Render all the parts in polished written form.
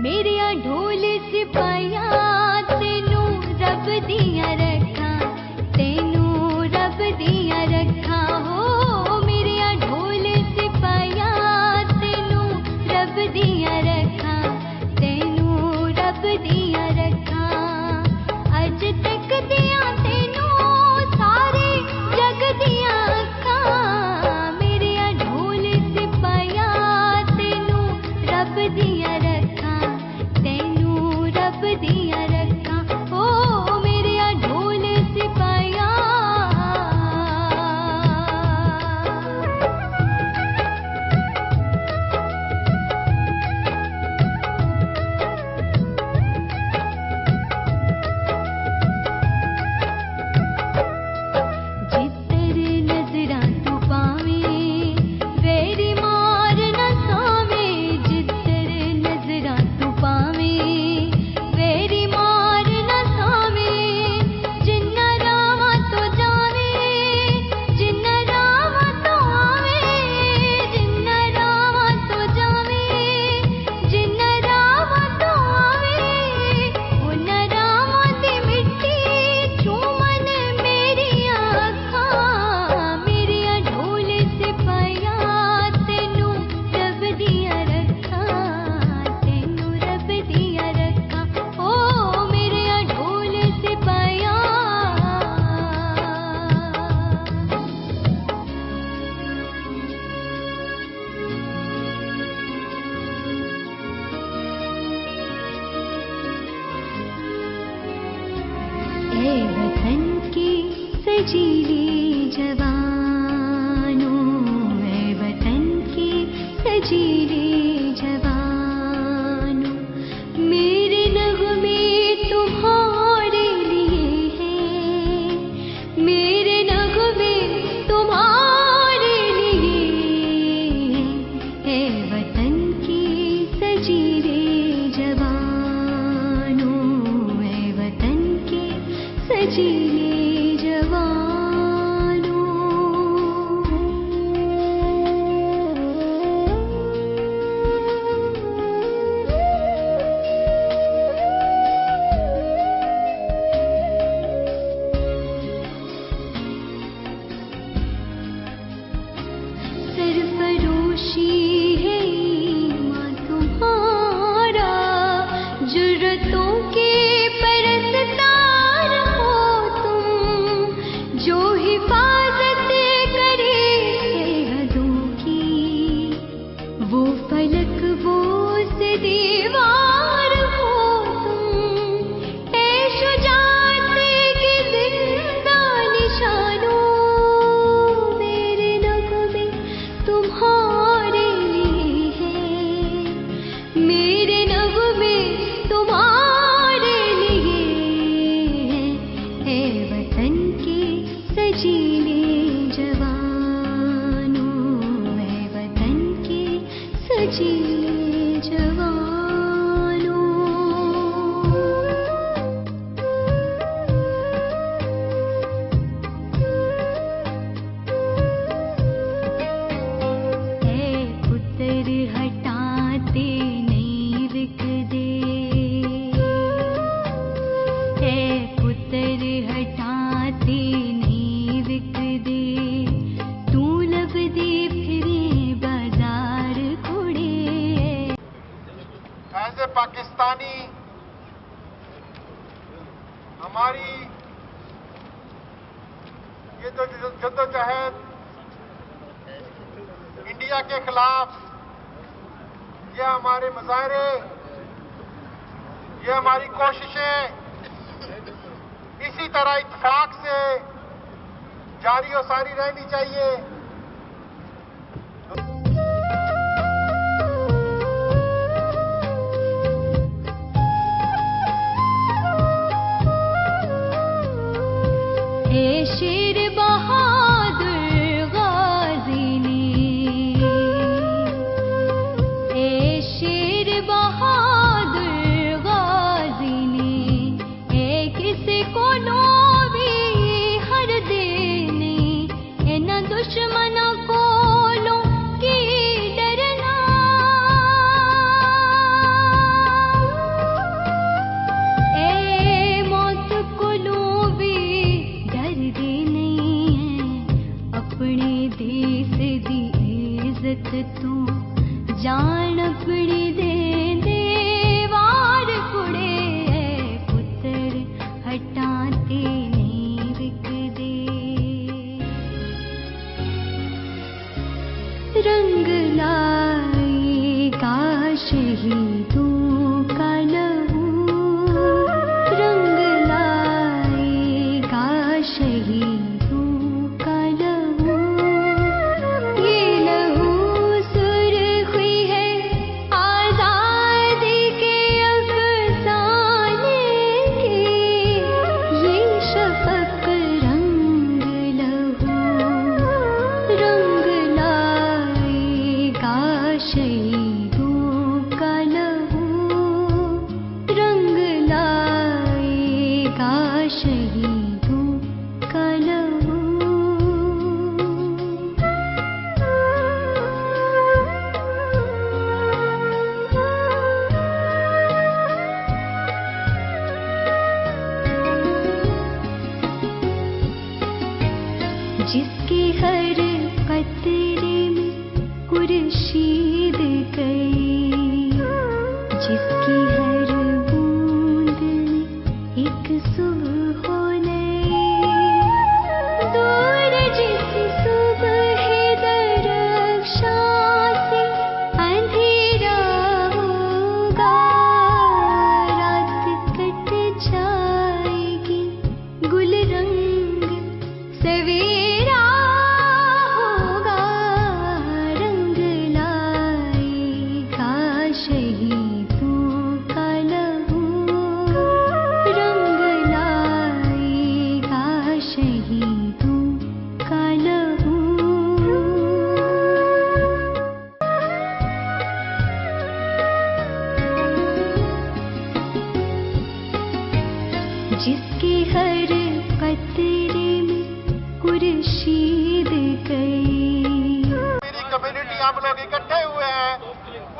میریا ڈھول سپاہیا تینوں رب دیاں رکھاں تینوں رب دیاں رکھاں ہو میریا ڈھول سپاہیا تینوں رب دیاں رکھاں تینوں رب دیاں رکھاں اج تک دیاں تینوں سارے جگ دیاں اکھاں میریا ڈھول سپاہیا تینوں رب دیاں رکھاں تینوں رب دیاں رکھاں او میریا ڈھول سپاہیا جتر نظراں تو پاویں ویری مار نہ ساویں جتر نظراں تو پاویں ویری مار نہ ساویں جنہ راواں تو جاویں جنہ راواں تو آویں جنہ راواں تو جاویں جنہ راواں تو آویں انہاں راواں دی مٹی چومن میریاں اکھاں میریا ڈھول سپاہیا تینوں رب دیاں رکھاں تینوں رب دیاں رکھاں او میریا ڈھول سپاہیا اے وطن کی سجیلی جوانوں اے وطن کی سجیلی جوانوں میرے نغمے تمہارے لیے ہیں میرے نغمے تمہارے لیے ہیں اے وطن کی سجیلی جوانوں اے وطن کی سجیلی جوانوں سرفروشی ہے ایمان تمہارا جرتوں کے پرستار ہو تم جو حفاظت کرے سرحدوں کی وہ فلک وہ سے دیوار ہو تم اے شجاعت کے زندہ نشانوں میرے نغمے تمہارے لیے ہیں میرے نغمے تمہارے لیے ہیں اے وطن کے سجیلے جوانوں اے وطن کے سجیلے جوانوں اے پتر ہٹاتے نہیں وک دے اے پتر ہٹاتے نہیں وک دے تو لب دے پھرے بازار کھڑے ایز اے پاکستانی ہماری یہ جو جدوجہد انڈیا کے خلاف یہ ہمارے مظاہرے یہ ہماری کوششیں اسی طرح اتفاق سے جاری و ساری رہنی چاہیے. اے شیر بہادر غازی نے اے شیر بہادر غازی نے اے کسی کو نو بھی ہر دینے اے نہ دشمن इज्जत तू जान अपनी दे दे वार कुड़े पुत्र हटाते नहीं विक दे रंग लाएगा शहीदों का लहू रंग लाएगा शहीदों का लहू ये लहू सुर्खी है आजादी के अफसाने की ये शफक रंग लहू रंग लाएगा शहीदों का लहू रंग लाएगा शहीदों का लहू जिसके हर कतरे में खुर्शीद गई जिसकी हर बूंद में एक सुबह हो नई दूर जिस सुबह दरख्शां से अंधेरा होगा रात कट जाएगी गुल रंग सवेरा होगा रंग लाएगा शहीदों का लहू रंग लाएगा शहीदों का लहू जिसके हर कतरे में खुर्शीद गई मेरी कम्युनिटी हम लोग इकट्ठे हुए हैं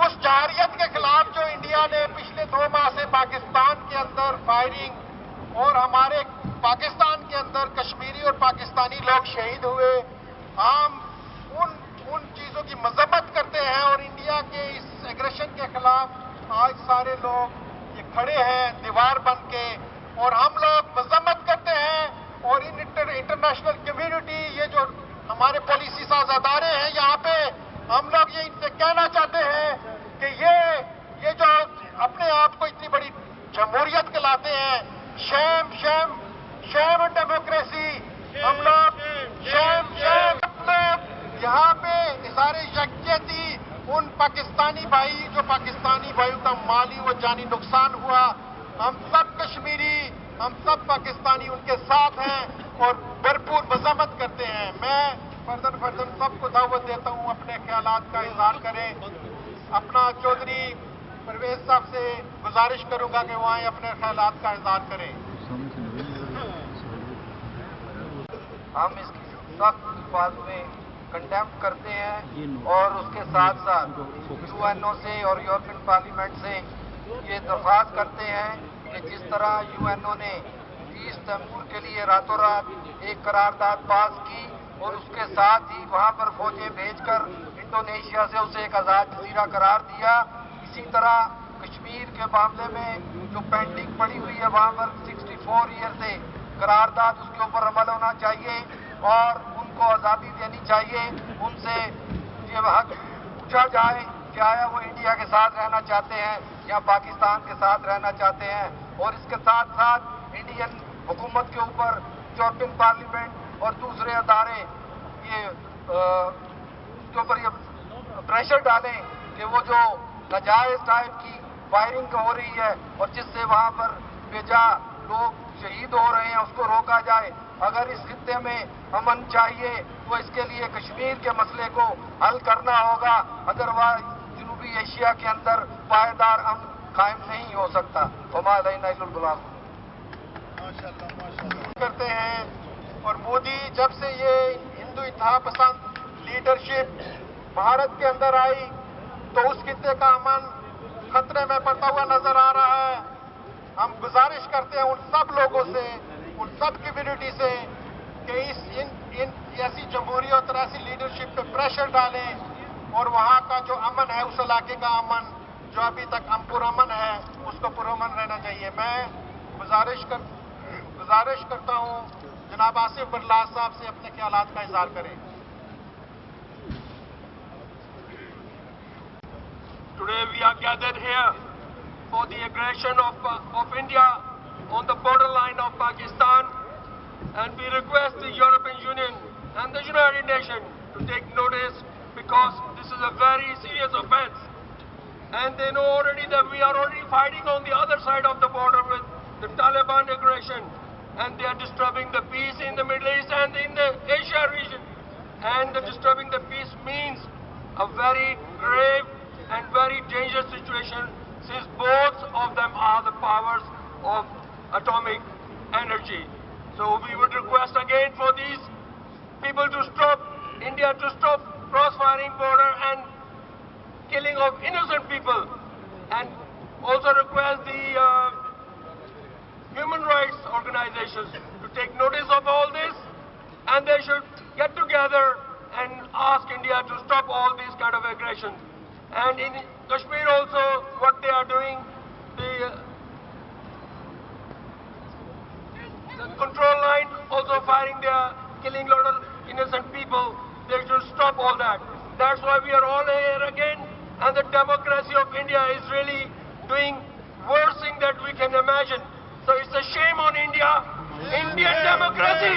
उस जारियत के खिलाफ जो इंडिया ने पिछले 2 माह से पाकिस्तान के अंदर फायरिंग और हमारे पाकिस्तान के अंदर कश्मीरी और पाकिस्तानी लोग शहीद हुए हम उन चीज़ों की मजम्मत करते हैं और इंडिया के इस एग्रेशन के खिलाफ आज सारे लोग ये खड़े हैं दीवार बन के और हम लोग मजम्मत करते हैं और इंटरनेशनल कम्युनिटी ये जो हमारे पॉलिसी साज अदारे हैं यहाँ पे हम लोग ये इनसे कहना चाहते हैं कि ये जो अपने आप को इतनी बड़ी जमहूरियत कहलाते हैं शेम शेम शेम डेमोक्रेसी हम लोग शेम शेम यहाँ पे सारे यकजहती उन पाकिस्तानी भाई जो पाकिस्तानी भाइयों का माली व जानी नुकसान हुआ हम सब कश्मीरी हम सब पाकिस्तानी उनके साथ हैं और भरपूर मजम्मत करते हैं मैं फर्जन सबको दावत देता हूँ अपने ख्यालात का इजहार करें अपना चौधरी परवेज साहब से गुजारिश करूंगा कि वहाँ अपने ख्यालात का इजहार करें हम इसकी सख्त बात में कंडेम करते हैं और उसके साथ साथ यूएनओ से और यूरोपियन पार्लियामेंट से ये दरख्वास्त करते हैं कि जिस तरह यूएनओ ने 30 तैमूर के लिए रातों रात एक करारदाद पास की और उसके साथ ही वहाँ पर फौजें भेजकर इंडोनेशिया से उसे एक आज़ाद जजीरा करार दिया इसी तरह कश्मीर के मामले में जो पेंडिंग पड़ी हुई है वहाँ पर 64 ईयर से करारदाद उसके ऊपर अमल होना चाहिए और उनको आज़ादी देनी चाहिए उनसे ये हक पूछा जाए कि आया वो इंडिया के साथ रहना चाहते हैं या पाकिस्तान के साथ रहना चाहते हैं और इसके साथ साथ इंडियन हुकूमत के ऊपर यूरोपियन पार्लियामेंट और दूसरे अदारे ये के ऊपर ये प्रेशर डालें कि वो जो नाजायज टाइप की फायरिंग हो रही है और जिससे वहाँ पर बेजा लोग शहीद हो रहे हैं उसको रोका जाए अगर इस खित्ते में अमन चाहिए तो इसके लिए कश्मीर के मसले को हल करना होगा अदरवाइज जनूबी एशिया के अंदर पायदार अमन कायम नहीं हो सकता करते हैं और मोदी जब से ये हिंदू इत्तेहाद पसंद लीडरशिप भारत के अंदर आई तो उस खित्ते का अमन खतरे में पड़ता हुआ नजर आ रहा है हम गुजारिश करते हैं उन सब लोगों से उन सब कम्युनिटी से कि इन ऐसी जमहूरियत और ऐसी लीडरशिप पे प्रेशर डालें اور وہاں کا جو امن ہے، اس علاقے کا امن جو ابھی تک پرامن ہے، اس کو پرامن رہنا چاہیے. میں گزارش کرتا ہوں جناب آصف برلاس صاحب سے اپنے خیالات کا اظہار کریں. Today we are gathered here for the aggression of India on the borderline of Pakistan, and we request the European Union and the United Nations to take notice, because this is a very serious offense. And they know already that we are already fighting on the other side of the border with the Taliban aggression, and they are disturbing the peace in the Middle East and in the Asia region. And the disturbing the peace means a very grave and very dangerous situation, since both of them are the powers of atomic energy. So we would request again for these people to stop, India to stop cross-firing border and killing of innocent people, and also request the human rights organizations to take notice of all this, and they should get together and ask India to stop all these kind of aggression. And in Kashmir also, what they are doing, the control line also firing, they are killing a lot of innocent people. They should stop all that. That's why we are all here again, and the democracy of India is really doing worst thing that we can imagine. So it's a shame on India. Indian democracy!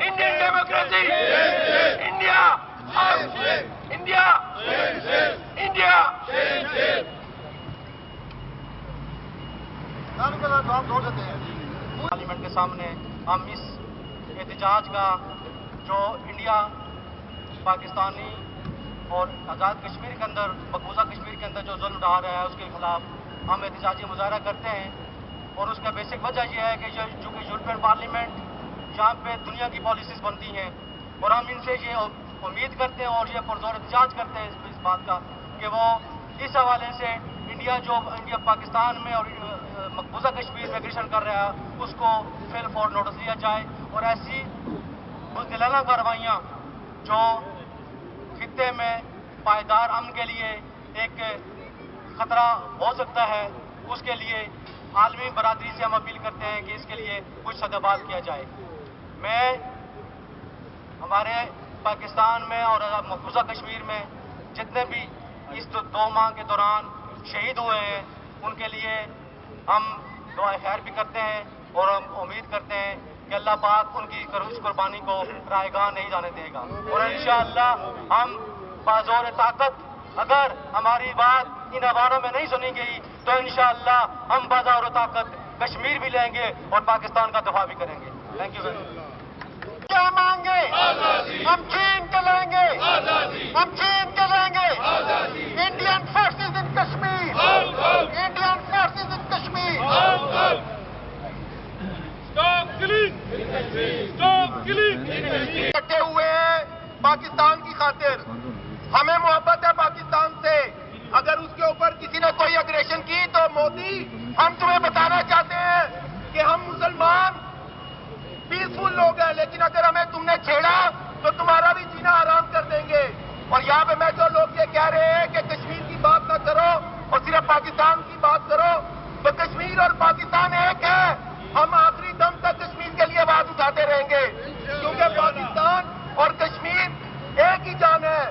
Indian democracy! India! India! India! Parliament کے سامنے ہم اس احتجاج کا جو India Pakistani اور آزاد کشمیر کے اندر، مقبوضہ کشمیر کے اندر جو ظلم ڈھا رہا ہے، اس کے خلاف ہم احتجاجی مظاہرہ کرتے ہیں. اور اس کا بیسک وجہ یہ ہے کہ چونکہ یورپین پارلیمنٹ جہاں پہ دنیا کی پالیسیز بنتی ہیں، اور ہم ان سے یہ امید کرتے ہیں اور یہ پرزور احتجاج کرتے ہیں اس بات کا کہ وہ اس حوالے سے انڈیا پاکستان میں اور مقبوضہ کشمیر میں ایگریشن کر رہا ہے، اس کو فیل فور نوٹس لیا جائے، اور ایسی بزدلانہ کارروائیاں جو خطے میں پائیدار امن کے لیے ایک خطرہ ہو سکتا ہے، اس کے لیے عالمی برادری سے ہم اپیل کرتے ہیں کہ اس کے لیے کچھ سدبال کیا جائے. میں ہمارے پاکستان میں اور مقبوضہ کشمیر میں جتنے بھی اس 2 ماہ کے دوران شہید ہوئے ہیں، ان کے لیے ہم دعا خیر بھی کرتے ہیں، اور ہم امید کرتے ہیں کہ اللہ پاک ان کی اس قربانی کو رائے گاہ نہیں جانے دے گا. اور انشاءاللہ ہم بازور طاقت، اگر ہماری بات ان عواموں میں نہیں سنی گئی تو انشاءاللہ ہم بازور طاقت کشمیر بھی لیں گے اور پاکستان کا دفاع بھی کریں گے. Thank you very much. کیا مانگے؟ ہم چھین کے لیں گے، ہم چھین کے لیں گے. Indian forces in Kashmir, Indian forces in Kashmir. اکٹھے ہوئے ہیں پاکستان کی خاطر. ہمیں محبت ہے پاکستان سے. اگر اس کے اوپر کسی نے کوئی اگریشن کی تو مودی، ہم تمہیں بتانا چاہتے ہیں کہ ہم مسلمان پیسفل لوگ ہیں، لیکن اگر ہمیں تم نے چھیڑا تو تمہارا بھی جینا آرام کر دیں گے. اور یہاں پہ میں جو لوگ یہ کہہ رہے ہیں کہ کشمیر کی بات نہ کرو اور صرف پاکستان کی بات کرو، تو کشمیر اور پاکستان ایک ہے. ہم آخری دم تک کشمیر کے لیے آواز اٹھاتے رہیں گے، کیونکہ پاکستان اور کشمیر ایک ہی جان ہے.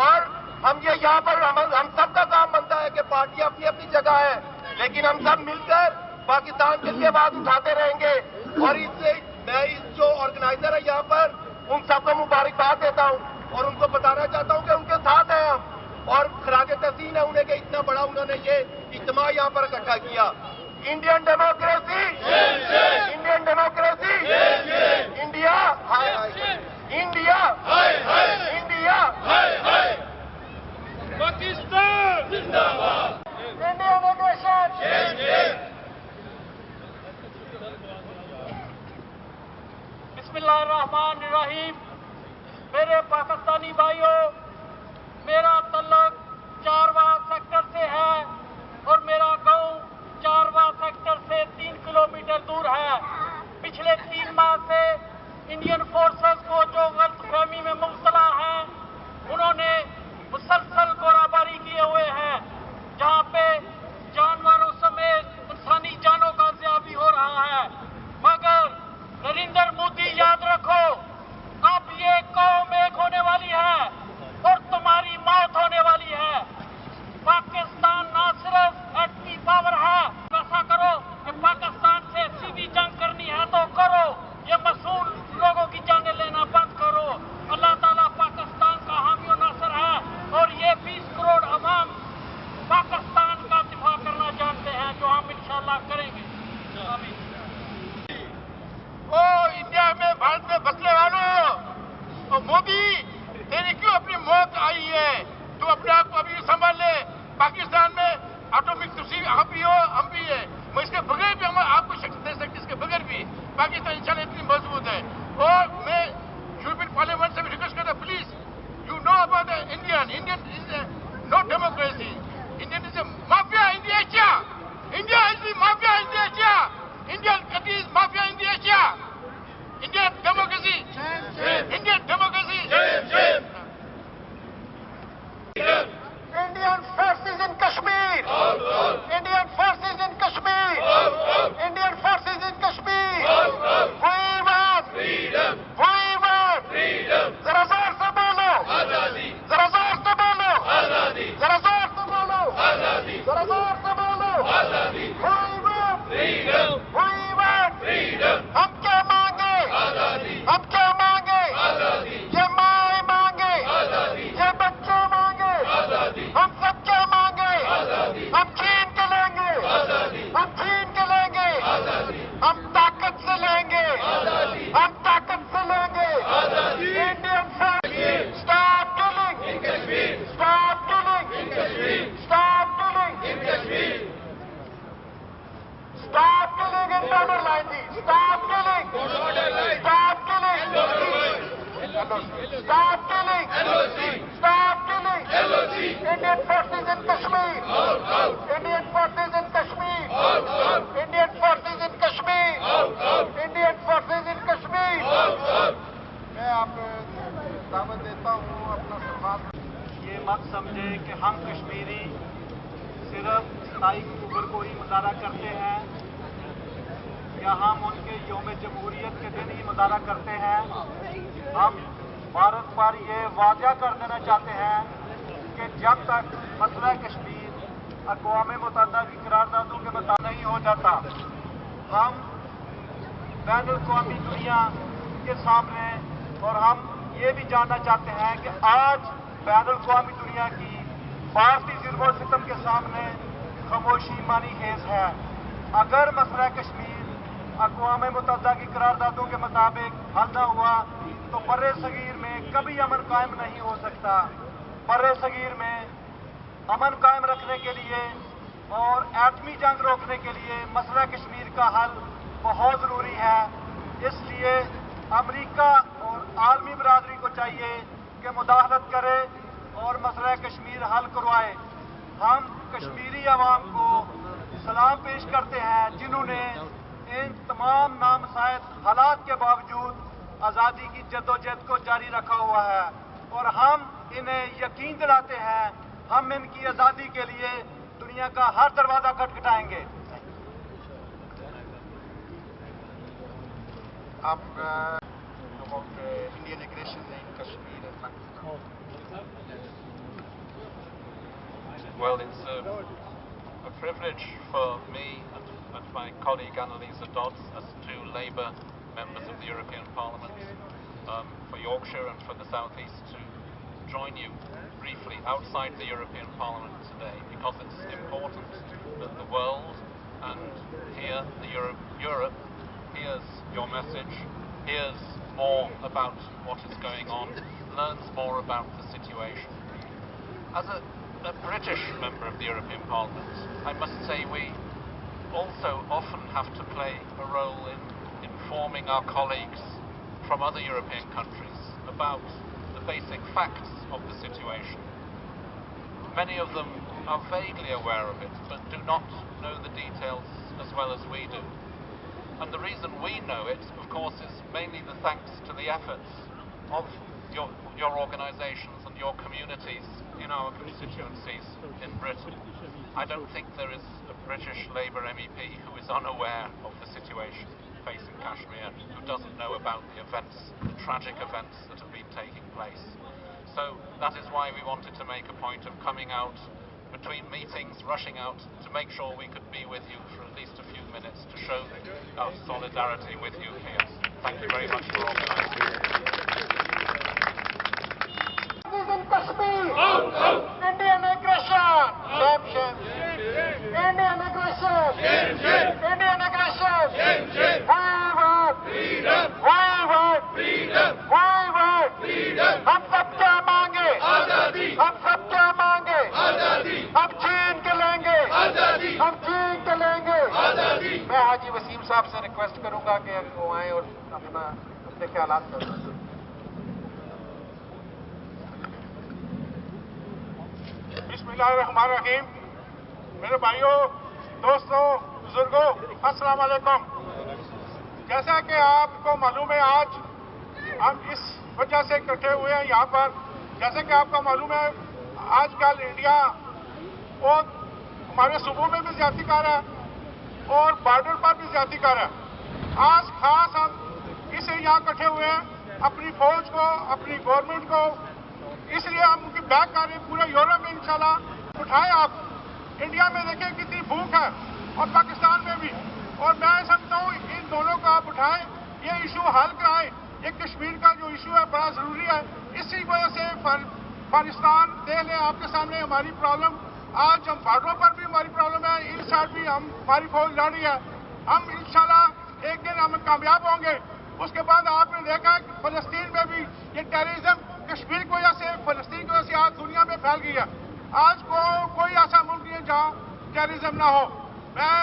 اور ہم یہ یہاں پر ہم سب کا کام بنتا ہے کہ پارٹیاں اپنی اپنی جگہ ہے، لیکن ہم سب مل کر پاکستان کے لیے آواز اٹھاتے رہیں گے. اور اس سے میں جو آرگنائزر ہے یہاں پر، ان سب کو مبارکباد دیتا ہوں اور ان کو بتانا چاہتا ہوں کہ ان کے ساتھ ہیں ہم، اور خراج تحسین ہے انہیں کہ اتنا بڑا انہوں نے یہ اجتماع یہاں پر اکٹھا کیا. Indian democracy, Indian democracy, India, India, India, Pakistan زندہ باد. Indian aggression. بسم اللہ الرحمن الرحیم. میرے پاکستانی بھائیوں، میرا تعلق چارواں سیکٹر سے ہے اور میرا گاؤں چارواں سیکٹر سے 3 کلومیٹر دور ہے. پچھلے 3 ماہ سے انڈین فورسز کو جو غلط فہمی میں مبتلا ہیں، انہوں نے مسلسل Indian forces in Kashmir. Indian forces in Kashmir. Indian forces in Kashmir. We want freedom. We want freedom. ذرا زور سے بولو. آزادی. ذرا زور سے بولو. آزادی. ذرا زور سے بولو. آزادی. ذرا زور سے بولو. آزادی. We want freedom. We want freedom. ہم کیا مانگے؟ آزادی. ہم کیا مانگے؟ آزادی. یہ مائیں مانگے. آزادی. یہ بچے مانگے. آزادی. ہم سب کیا مانگے؟ آزادی. ہم چھین کے لیں گے. آزادی. ہم چھین کے لیں گے. آزادی. ہم طاقت سے لیں گے. آزادی. ہم طاقت سے لیں گے. آزادی. Indian forces stop killing in Kashmir. Stop killing in Kashmir. Stop killing in Kashmir. Stop killing in border line جی. Stop killing. Stop killing. Stop killing. Stop killing. Indian forces in Kashmir. Indian forces in Kashmir. Indian forces in Kashmir. Indian forces in Kashmir. میں آپ دعوت دیتا ہوں اپنا سلمان. یہ مت سمجھے کہ ہم کشمیری صرف 27 اکتوبر کو ہی مظاہرہ کرتے ہیں یا ہم ان کے یوم جمہوریت کے دن ہی مظاہرہ کرتے ہیں. ہم بھارت پر یہ واضح کر دینا چاہتے ہیں کہ جب تک مسئلہ کشمیر اقوام متحدہ کی قراردادوں کے مطابق نہیں ہو جاتا، ہم بین الاقوامی دنیا کے سامنے اور ہم یہ بھی جاننا چاہتے ہیں کہ آج بین الاقوامی دنیا کی بھارتی ظلم و ستم کے سامنے خاموشی مانی خیز ہے. اگر مسئلہ کشمیر اقوام متحدہ کی قراردادوں کے مطابق حل نہ ہوا تو بر صغیر میں کبھی امن قائم نہیں ہو سکتا. بر صغیر میں امن قائم رکھنے کے لیے اور ایٹمی جنگ روکنے کے لیے مسئلہ کشمیر کا حل بہت ضروری ہے. اس لیے امریکہ اور عالمی برادری کو چاہیے کہ مداخلت کرے اور مسئلہ کشمیر حل کروائے. ہم کشمیری عوام کو سلام پیش کرتے ہیں جنہوں نے ان تمام نامساعد حالات کے باوجود آزادی کی جدوجہد کو جاری رکھا ہوا ہے، اور ہم انہیں یقین دلاتے ہیں ہم ان کی آزادی کے لیے دنیا کا ہر دروازہ کھٹکھٹائیں گے. آپ Indian aggression in Kashmir and Pakistan. Well, it's a privilege for me and my colleague Annalisa Dodds, as two Labour members of the European Parliament for Yorkshire and for the South East, to join you briefly outside the European Parliament today, because it's important that the world and here Europe hears your message, hears more about what is going on, learns more about the situation. As a British member of the European Parliament, I must say we also often have to play a role in informing our colleagues from other European countries about the basic facts of the situation. Many of them are vaguely aware of it, but do not know the details as well as we do. And the reason we know it, of course, is mainly the thanks to the efforts of your organisations and your communities in our constituencies in Britain. I don't think there is a British Labour MEP who is unaware of the situation facing Kashmir, who doesn't know about the events, the tragic events that have been taking place. So that is why we wanted to make a point of coming out between meetings, rushing out to make sure we could be with you for at least a few minutes to show our solidarity with you here. Thank you very much for organising. In Kashmir, Indian aggression, Indian aggression, Indian aggression. We want freedom. We want freedom. We want freedom. ہم سب کیا مانگے؟ آزادی. ہم سب کیا مانگے؟ آزادی. ہم چھین کے لیں گے. آزادی. ہم چھین کے لیں گے. آزادی. میں حاجی وسیم صاحب سے ریکویسٹ کروں گا کہ وہ آئیں اور اپنے خیالات کریں. بسم اللہ الرحمن الرحیم. میرے بھائیوں، دوستوں، بزرگوں، السلام علیکم. جیسا کہ آپ کو معلوم ہے، آج ہم اس وجہ سے اکٹھے ہوئے ہیں یہاں پر. جیسے کہ آپ کو معلوم ہے، آج کل انڈیا बहुत हमारे सूबों में भी ज्यादती कर रहा है और बॉर्डर पर भी ज्यादती कर रहा है। आज खास हम इसे यहाँ इकट्ठे हुए हैं अपनी फौज को, अपनी गवर्नमेंट को, इसलिए हम उनकी बैक कर रहे हैं। पूरे यूरोप में इंशाल्लाह उठाएं। आप इंडिया में देखें कितनी भूख है और पाकिस्तान में भी, और मैं समझता हूँ इन दोनों को आप उठाएं, ये इशू हल कराएं। ये कश्मीर का जो इशू है बड़ा जरूरी है। इसी वजह से पाकिस्तान देख लें आपके सामने हमारी प्रॉब्लम, आज हम बॉर्डरों पर भी हमारी प्रॉब्लम है, इन साइड भी हमारी फौज लड़ रही है। हम इंशाल्लाह एक दिन हम कामयाब होंगे। उसके बाद आपने देखा है कि फलस्तीन में भी ये टेररिज्म कश्मीर की वजह से, फलस्तीन की वजह से आज दुनिया में फैल गई है। आज कोई ऐसा मुल्क नहीं है जहाँ टेररिज्म ना हो। मैं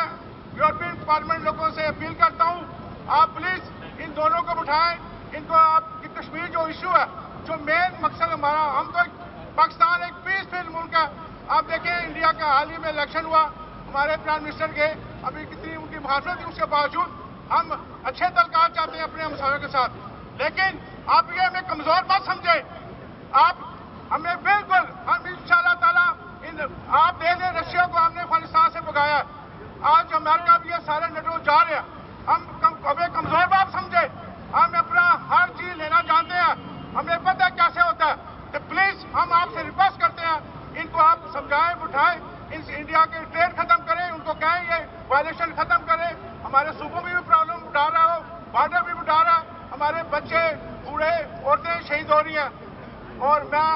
यूरोपियन पार्लियामेंट लोगों से अपील करता हूँ, आप प्लीज इन दोनों को उठाएं। इनको आपकी कश्मीर जो इशू है, जो मेन मकसद हमारा, हम तो पाकिस्तान एक पीसफुल मुल्क है। आप देखें इंडिया का हाल ही में इलेक्शन हुआ, हमारे प्राइम मिनिस्टर के अभी कितनी उनकी मुखालफत थी, उसके बावजूद हम अच्छे तलकार चाहते हैं अपने हमसायों के साथ। लेकिन आप ये हमें कमजोर मत समझे, आप हमें बिल्कुल, हम इंशाल्लाह ताला आप देख लें रशिया को हमने अफगानिस्तान से भगाया है, आज अमेरिका भी ये सारे नेटो जा रहे हैं। हम हमें कमजोर बात समझे, हम अपना हर चीज लेना जानते हैं, हमें पता है कैसे होता है। तो प्लीज हम आपसे रिक्वेस्ट करते हैं, इनको आप समझाएं, उठाएं, इन इंडिया के ट्रेड खत्म करें, उनको कहें ये वायलेशन खत्म करें। हमारे सूबों में भी प्रॉब्लम उठा रहा हो, बॉर्डर भी उठा रहा, हमारे बच्चे, बूढ़े, औरतें शहीद हो रही हैं। और मैं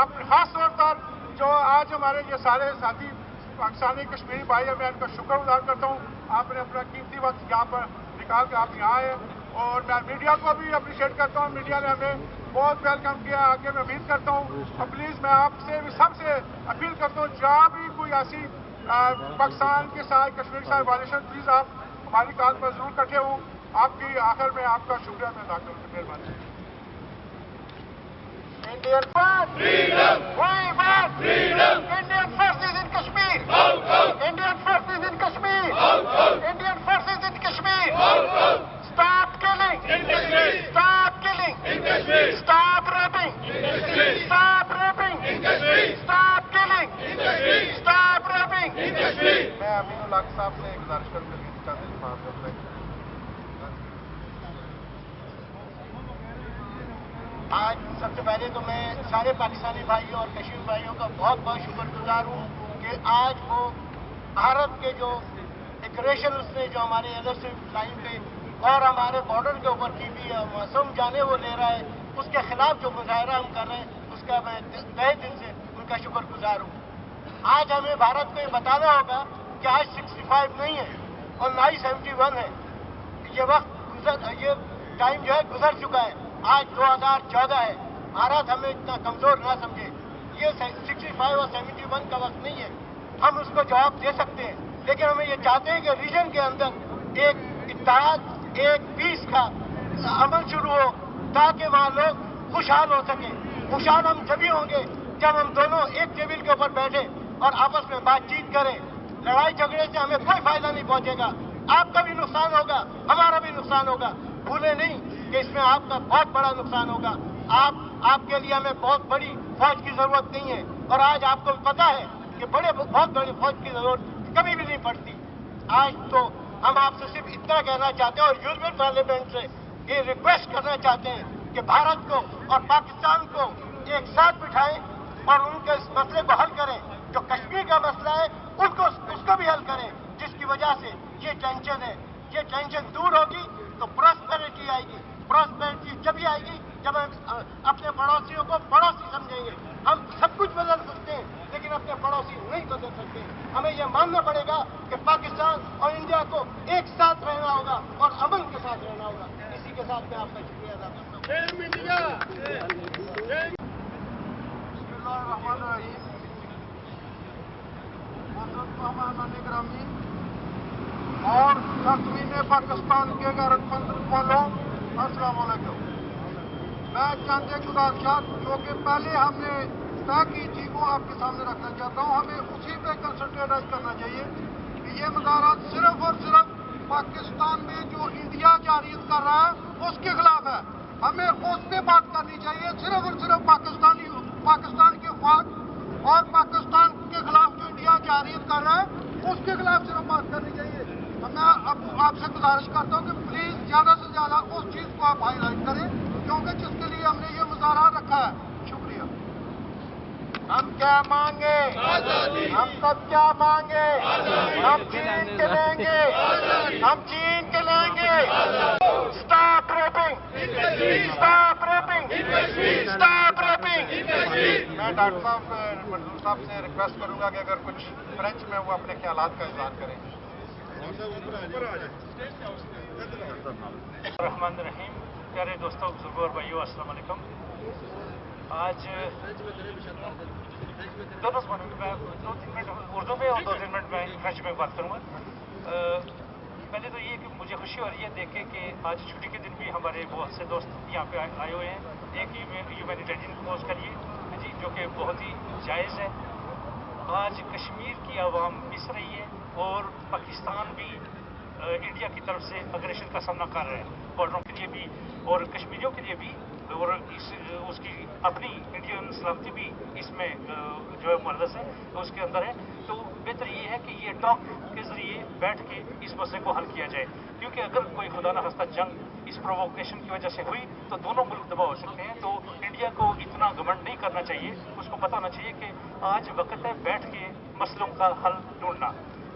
अपने खास तौर पर जो आज हमारे ये सारे साथी पाकिस्तानी कश्मीरी भाई हैं, मैं इनका शुक्रगुजार करता हूँ। आपने अपना कीमती वक्त यहाँ पर निकाल के आप यहाँ आए, और मैं मीडिया को भी अप्रिशिएट करता हूँ। मीडिया ने हमें बहुत वेलकम किया, आगे मैं उम्मीद करता हूँ। और प्लीज़ मैं आपसे भी सबसे अपील करता हूँ, जहाँ भी कोई ऐसी पाकिस्तान के साथ, कश्मीर के साथ वायलेशन, प्लीज़ आप हमारी कॉल पर जरूर इकट्ठे हो। आपकी आखिर में आपका शुक्रिया मैं अदा करूँ। मेहरबानी। Indian first, freedom. Why first? Freedom. Indian first is in Kashmir. Out, out. Indian first is in Kashmir. Out, out. Indian first is in Kashmir. Out, out. Stop killing. In Kashmir. Stop killing. In Kashmir. Stop raping. In Kashmir. Stop raping. In Kashmir. Stop killing. In Kashmir. Stop raping. In Kashmir. मैं अमीनुल हक साहब से गुजारिश करूँगा कि इसका इल्तिमास करें। आज सबसे पहले तो मैं सारे पाकिस्तानी भाइयों और कश्मीरी भाइयों का बहुत बहुत शुक्रगुजार हूँ कि आज वो भारत के जो एग्रेशन उसने जो हमारे एयरस्ट्रिप लाइन पे और हमारे बॉर्डर के ऊपर की भी मासूम जाने वो ले रहा है, उसके खिलाफ जो मुजाहरा हम कर रहे हैं, उसका मैं तहे दिल से उनका शुक्रगुजार हूँ। आज हमें भारत को ये बताना होगा कि आज 65 नहीं है और ना ही 71 है। ये वक्त ये टाइम जो है गुजर चुका है। आज 2014 है। भारत हमें इतना कमजोर ना समझे। ये 65 और 71 का वक्त नहीं है। हम उसको जवाब दे सकते हैं, लेकिन हमें ये चाहते हैं कि रीजन के अंदर एक इत्तेहाद, एक पीस का अमल शुरू हो, ताकि वहाँ लोग खुशहाल हो सके। खुशहाल हम जब ही होंगे जब हम दोनों एक टेबल के ऊपर बैठे और आपस में बातचीत करें। लड़ाई झगड़े से हमें कोई फायदा नहीं पहुंचेगा। आपका भी नुकसान होगा, हमारा भी नुकसान होगा। भूले नहीं कि इसमें आपका बहुत बड़ा नुकसान होगा। आपके लिए हमें बहुत बड़ी फौज की जरूरत नहीं है, और आज आपको पता है कि बहुत बड़ी फौज की जरूरत कभी भी नहीं पड़ती। आज तो हम आपसे सिर्फ इतना कहना चाहते हैं और यूरोपियन पार्लियामेंट से ये रिक्वेस्ट करना चाहते हैं कि भारत को और पाकिस्तान को एक साथ बिठाएं और उनके इस मसले को हल करें। जो कश्मीर का मसला है उसको भी हल करें, जिसकी वजह से ये टेंशन है। ये टेंशन दूर होगी तो प्रॉस्पेरिटी आएगी। प्रॉस्पेरिटी जब ही आएगी जब हम अपने पड़ोसियों को पड़ोसी समझेंगे। हम सब कुछ बदल सकते हैं, लेकिन अपने पड़ोसी नहीं बदल सकते। हमें यह मानना पड़ेगा कि पाकिस्तान और इंडिया को एक साथ रहना होगा और अमन के साथ रहना होगा। इसी के साथ मैं आपका शुक्रिया अदा करता हूँ। और तस्मीन पाकिस्तान के गैरतमंद वालों, अस्सलाम वालेकुम। मैं चंद एक गुजारिशात जो कि पहले हमने तय की थी वो आपके सामने रखना चाहता हूँ। हमें उसी पे कंसंट्रेट करना चाहिए कि ये मुजाहरा सिर्फ और सिर्फ पाकिस्तान में जो इंडिया जारी कर रहा है उसके खिलाफ है। हमें उस पर बात करनी चाहिए। सिर्फ और सिर्फ पाकिस्तान के फौज और पाकिस्तान के खिलाफ जो इंडिया जा जारयत कर रहा है उसके खिलाफ सिर्फ बात करनी चाहिए। मैं आप से गुजारिश करता हूँ कि प्लीज ज्यादा से ज्यादा उस चीज को आप हाईलाइट करें क्योंकि जिसके लिए हमने ये मुजाहरा रखा है। शुक्रिया। हम क्या मांगे? हम सब क्या मांगे? हम चीन के लेंगे, हम चीन के लेंगे। Stop rapping, stop rapping, stop rapping. मैं डॉक्टर साहब मंजूर साहब से रिक्वेस्ट करूंगा कि अगर कुछ फ्रेंच में वो अपने ख्यालात का इजहार करें। रहमान रहीम, प्यारे दोस्तों, बुजुर्गों और भाइयों, अस्सलाम वालेकुम। आज दोनों जबानों में 2-3 मिनट उर्दू में और 2-3 मिनट में फ्रेंच में बात करूँगा। पहले तो ये कि मुझे खुशी हो रही है देख के कि आज छुट्टी के दिन भी हमारे बहुत से दोस्त यहाँ पे आए हुए हैं। एक ह्यूमैनिटेरियन कॉज के लिए जी, जो कि बहुत ही जायज़ है। आज कश्मीर की आवाम पिस रही है और पाकिस्तान भी इंडिया की तरफ से अग्रेशन का सामना कर रहे हैं, बॉर्डरों के लिए भी और कश्मीरियों के लिए भी, और उसकी अपनी इंडियन सलामती भी इसमें जो है मुअल्लस है, तो उसके अंदर है। तो बेहतर ये है कि ये टॉक के ज़रिए बैठ के इस मसले को हल किया जाए, क्योंकि अगर कोई खुदा न खास्ता जंग इस प्रोवोकेशन की वजह से हुई तो दोनों मुल्क तबाह हो सकते हैं। तो इंडिया को इतना घमंड नहीं करना चाहिए, उसको पता होना चाहिए कि आज वक्त है बैठ के मसलों का हल ढूंढना।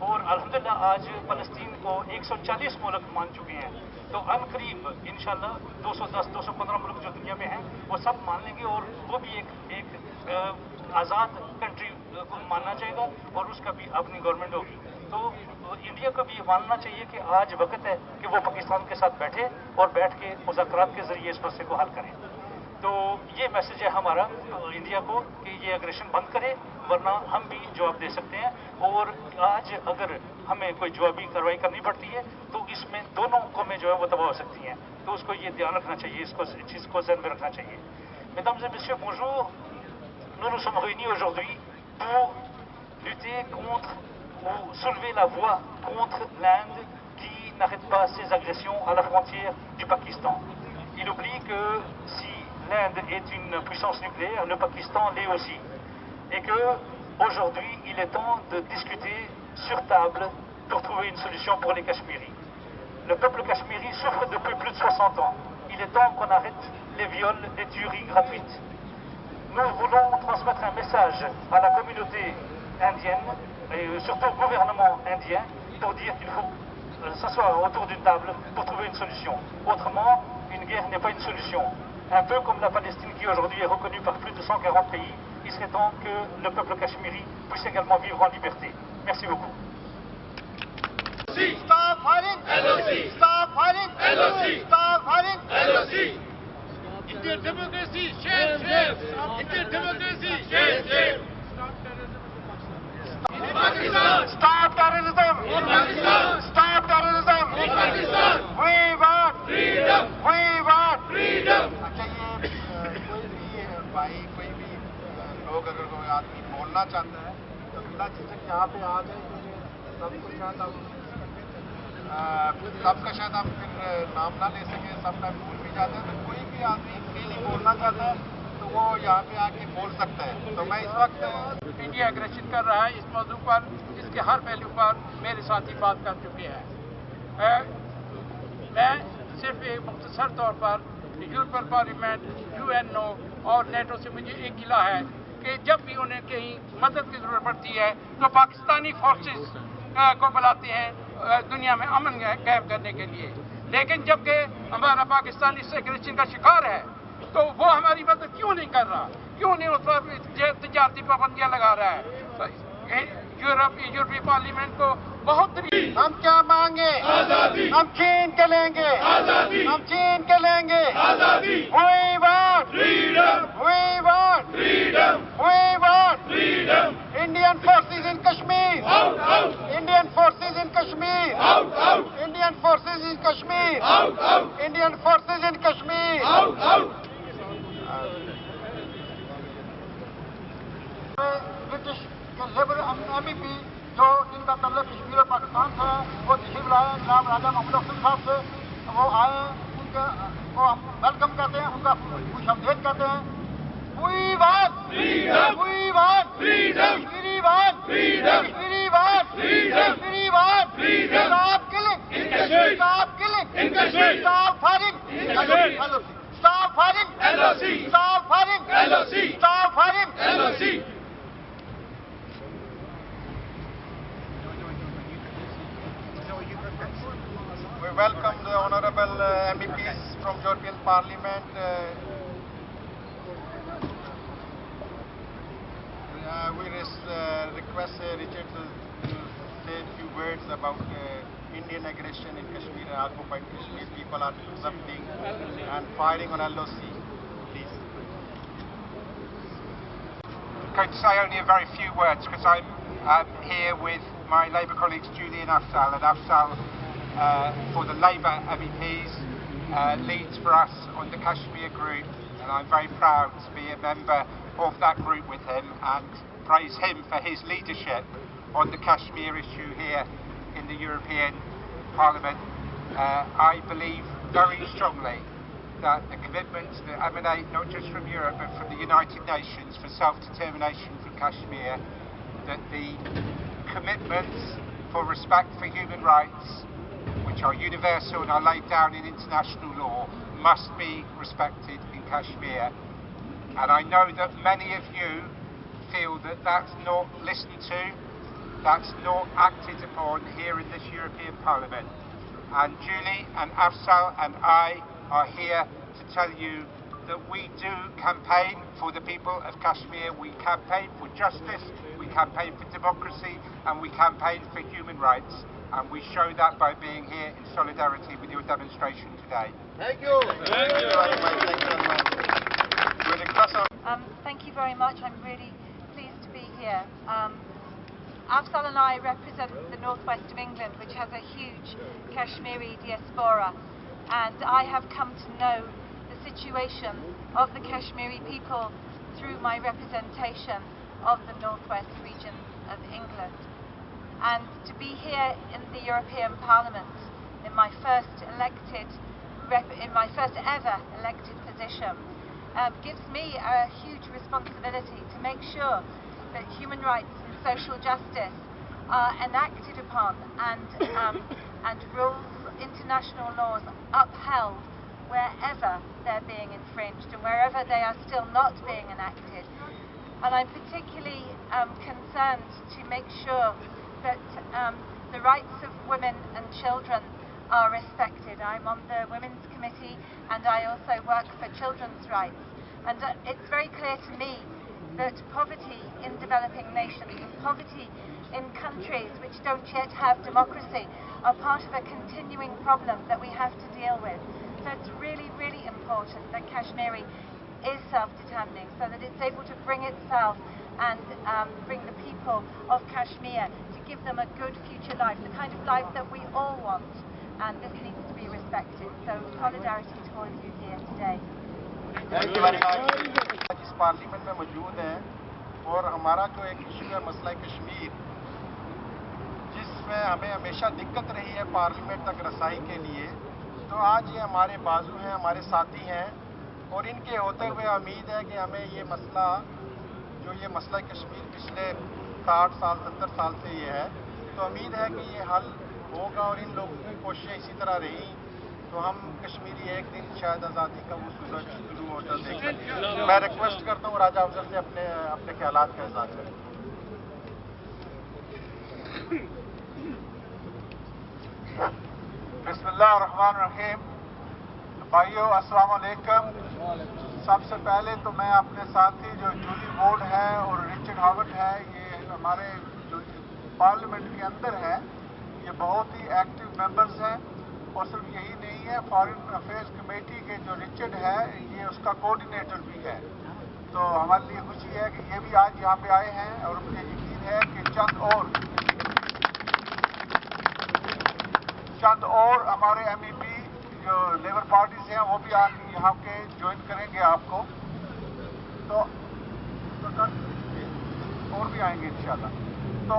और अल्हम्दुलिल्लाह आज फ़लस्तीन को 140 मुल्क मान चुके हैं, तो अनकरीब इंशाल्लाह 210-215 मुल्क जो दुनिया में हैं वो सब मान लेंगे और वो भी एक आज़ाद कंट्री को मानना चाहेगा और उसका भी अपनी गवर्नमेंट होगी। तो इंडिया को भी मानना चाहिए कि आज वक्त है कि वो पाकिस्तान के साथ बैठे और बैठ के मुज़ाकरात के ज़रिए इस मसले को हल करें। तो ये मैसेज है हमारा इंडिया को कि ये एग्रेशन बंद करे, वरना हम भी जवाब दे सकते हैं। और आज अगर हमें कोई जवाबी कार्रवाई करनी पड़ती है तो इसमें दोनों कौमें जो है वो तबाह हो सकती हैं, तो उसको ये ध्यान रखना चाहिए, इसको चीज़ को ध्यान में रखना चाहिए। Mesdames et messieurs, bonjour. Nous nous sommes réunis aujourd'hui pour lutter contre ou soulever la voix contre l'Inde qui n'arrête pas ses agressions à la frontière du Pakistan. Il oublie que si l'Inde est une puissance nucléaire, le Pakistan l'est aussi. Et que aujourd'hui, il est temps de discuter sur table pour trouver une solution pour les Cachemiris. Le peuple cachemiri souffre depuis plus de 60 ans. Il est temps qu'on arrête les viols, les tueries gratuites. Nous voulons transmettre un message à la communauté indienne, et surtout au gouvernement indien, pour dire qu'il faut s'asseoir autour d'une table pour trouver une solution. Autrement, une guerre n'est pas une solution. Un peu comme la Palestine qui aujourd'hui est reconnue par plus de 140 pays, il serait temps que le peuple cachemiri puisse également vivre en liberté. Merci beaucoup. Stop fighting! LOC! Stop fighting! LOC! Stop fighting! LOC! Indian democracy, shame, shame! Indian democracy, shame, shame! Stop terrorism! In Pakistan! Stop terrorism! In Pakistan! We want freedom! We want freedom! अच्छा ये कोई भी भाई कोई भी लोग अगर कोई आदमी बोलना चाहता है तो बिना झिझक यहाँ पे आ जाए, क्योंकि सबका शायद आप फिर नाम ना ले सके, सब टाइम भूल भी जाते हैं। तो कोई भी आदमी फ्रीली बोलना चाहता है तो वो यहाँ पे आके बोल सकता है। तो मैं इस वक्त इंडिया एग्रेशन कर रहा है इस मौजू पर, इसके हर पहलू पर मेरे साथी बात कर चुके हैं। मैं सिर्फ एक मुख्तसर तौर पर यूरोपियन पार्लियामेंट, UNO और नेटो से मुझे एक गिला है कि जब भी उन्हें कहीं मदद की ज़रूरत पड़ती है तो पाकिस्तानी फोर्सेस को बुलाते हैं दुनिया में अमन कायम करने के लिए, लेकिन जबकि हमारा पाकिस्तान इस एग्रेशन का शिकार है तो वो हमारी मदद क्यों नहीं कर रहा, क्यों नहीं उस पर तजारती पाबंदियां लगा रहा है। यूरोपीय पार्लियामेंट को बहुत हम क्या मांगे? आजादी। हम चीन के लेंगे आजादी। हम चीन के लेंगे आजादी। We want freedom. We want freedom. We want freedom. Indian forces in Kashmir. Out, out. Indian forces in Kashmir. Out, out. Indian forces in Kashmir. Out, out. Indian forces in Kashmir. Out, out. British के labour MEP जो जिनका तल्लुक कश्मीर और पाकिस्तान था, वो तशरीफ लाए जनाब राजा मोहम्मद अफजल साहब से, वो आए, उनका को हम वेलकम कहते हैं, उनका खुश आमदीद कहते हैं। We want freedom. We want freedom. Kashmiri want freedom. Kashmiri Stop firing! Stop firing! Stop firing! Stop firing! We welcome the honorable MEPs from European Parliament. We request Richard to say a few words about Indian aggression in Kashmir and occupied Kashmir. People are suffering and firing on LOC. Please. I'm going to say only a very few words because I'm here with my Labour colleagues Julie and Afzal. And Afzal, for the Labour MEPs, leads for us on the Kashmir group. And I'm very proud to be a member of that group with him and praise him for his leadership on the Kashmir issue here in the European Parliament. I believe very strongly that the commitments that emanate not just from Europe but from the United Nations for self-determination for Kashmir, that the commitments for respect for human rights, which are universal and are laid down in international law, must be respected in Kashmir. And I know that many of you feel that that's not listened to, that's not acted upon here in this European Parliament. And Julie and Afzal and I are here to tell you that we do campaign for the people of Kashmir. We campaign for justice, we campaign for democracy, and we campaign for human rights. And we show that by being here in solidarity with your demonstration today. Thank you. Thank you very much. Thank you very much. Thank you very much. I'm really pleased to be here. Afzal and I represent the northwest of England, which has a huge Kashmiri diaspora, and I have come to know the situation of the Kashmiri people through my representation of the northwest region of England. And to be here in the European Parliament in my first ever elected position gives me a huge responsibility to make sure that human rights and social justice are enacted upon and rules, international laws upheld wherever they're being infringed and wherever they are still not being enacted. And I'm particularly concerned to make sure that the rights of women and children are respected. I'm on the Women's Committee and I also work for children's rights. And it's very clear to me that poverty in developing nations and poverty in countries which don't yet have democracy are part of a continuing problem that we have to deal with. So it's really, really important that Kashmiri is self-determining so that it's able to bring itself and bring the people of Kashmir to give them a good future life, the kind of life that we all want. And this needs to be respected. So solidarity to all of you here today. Thank you very much. इस parliament में मौजूद हैं और हमारा जो एक issue है मसला कश्मीर, जिसमें हमें हमेशा दिक्कत रही है पार्लियामेंट तक रसाई के लिए, तो आज ये हमारे बाजू हैं, हमारे साथी हैं और इनके होते हुए उम्मीद है कि हमें ये मसला कश्मीर पिछले 60 साल 70 साल से ये है, तो उम्मीद है कि ये हल होगा और इन लोगों की कोशिशें इसी तरह रही तो हम कश्मीरी एक दिन शायद आज़ादी का वो सूरज शुरू होता देख सकें। मैं रिक्वेस्ट करता हूँ राजा अफजल से अपने ख्यालात का इज़हार करें। बिस्मिल्लाहिर्रहमानिर्रहीम। भाइयों अस्सलाम वालेकुम। सबसे पहले तो मैं अपने साथी जो जूली वॉर्ड है और रिचर्ड हावर्ड है, ये हमारे जो पार्लियामेंट के अंदर है, ये बहुत ही एक्टिव मेंबर्स हैं और सिर्फ यही नहीं है, फॉरेन अफेयर्स कमेटी के जो रिचर्ड है ये उसका कोऑर्डिनेटर भी है। तो हमारे लिए खुशी है कि ये भी आज यहाँ पे आए हैं और मुझे यकीन है कि चंद और हमारे MEP जो लेबर पार्टी से हैं वो भी आके यहाँ के ज्वाइन करेंगे आपको, तो और भी आएंगे इंशाल्लाह। तो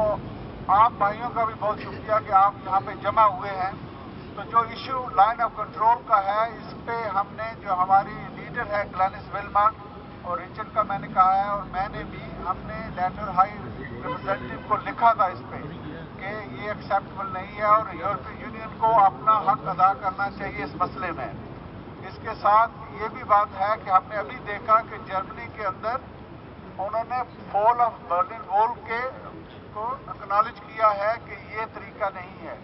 आप भाइयों का भी बहुत शुक्रिया कि आप यहाँ पे जमा हुए हैं। तो जो इशू लाइन ऑफ कंट्रोल का है, इस पे हमने जो हमारी लीडर है ग्लैनिस विल्मर, और रीजन का मैंने कहा है, और मैंने भी, हमने लेटर हाई रिप्रेजेंटेटिव को लिखा था इस पे कि ये एक्सेप्टेबल नहीं है और यूरोपियन यूनियन को अपना हक अदा करना चाहिए इस मसले में। इसके साथ ये भी बात है कि हमने अभी देखा कि जर्मनी के अंदर उन्होंने फॉल ऑफ बर्लिन वॉल को एक्नॉलेज किया है कि ये तरीका नहीं है।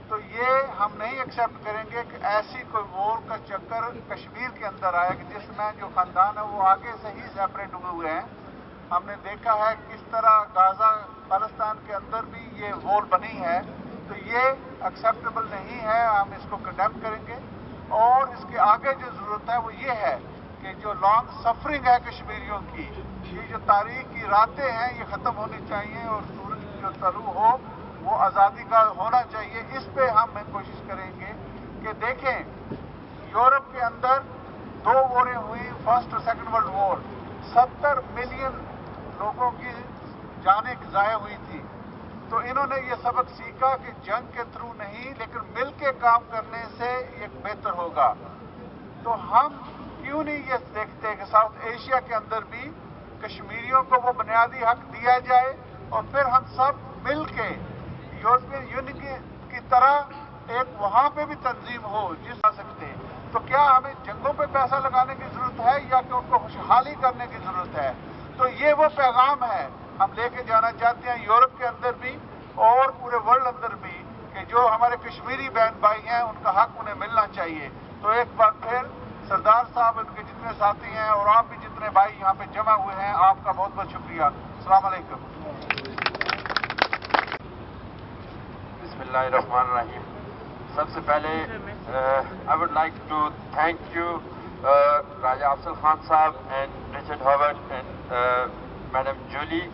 तो ये हम नहीं एक्सेप्ट करेंगे कि ऐसी कोई वॉल का चक्कर कश्मीर के अंदर आए कि जिसमें जो खानदान है वो आगे से ही सेपरेट हुए हुए हैं। हमने देखा है किस तरह गाजा पाकिस्तान के अंदर भी ये वॉल बनी है। तो ये एक्सेप्टेबल नहीं है, हम इसको कंडेम करेंगे। और इसके आगे जो ज़रूरत है वो ये है कि जो लॉन्ग सफरिंग है कश्मीरियों की, ये जो तारीख की रातें हैं ये ख़त्म होनी चाहिए और सूरज जो तलू हो वो आज़ादी का होना चाहिए। इस पे हम कोशिश करेंगे कि देखें यूरोप के अंदर 2 वॉरें हुई, फर्स्ट और सेकंड वर्ल्ड वॉर, 70 मिलियन लोगों की जानें ज़ाया हुई थी। तो इन्होंने ये सबक सीखा कि जंग के थ्रू नहीं लेकिन मिल के काम करने से ये बेहतर होगा। तो हम क्यों नहीं ये देखते कि साउथ एशिया के अंदर भी कश्मीरियों को वो बुनियादी हक दिया जाए और फिर हम सब मिल के यूरोपियन यूनियन की तरह एक वहाँ पे भी तंजीम हो जिस आ सकते हैं। तो क्या हमें जंगों पे पैसा लगाने की ज़रूरत है या कि उनको खुशहाली करने की ज़रूरत है? तो ये वो पैगाम है हम लेके जाना चाहते हैं यूरोप के अंदर भी और पूरे वर्ल्ड अंदर भी कि जो हमारे कश्मीरी बहन भाई हैं उनका हक उन्हें मिलना चाहिए। तो एक बार फिर सरदार साहब, उनके जितने साथी हैं और आप भी जितने भाई यहाँ पे जमा हुए हैं, आपका बहुत बहुत शुक्रिया। अस्सलाम वालेकुम। बिस्मिल्लाहिर्रहमानिर्रहीम। सबसे पहले I would like to thank you Raja Afzal Khan sahab and Richard Howard and Madam Julie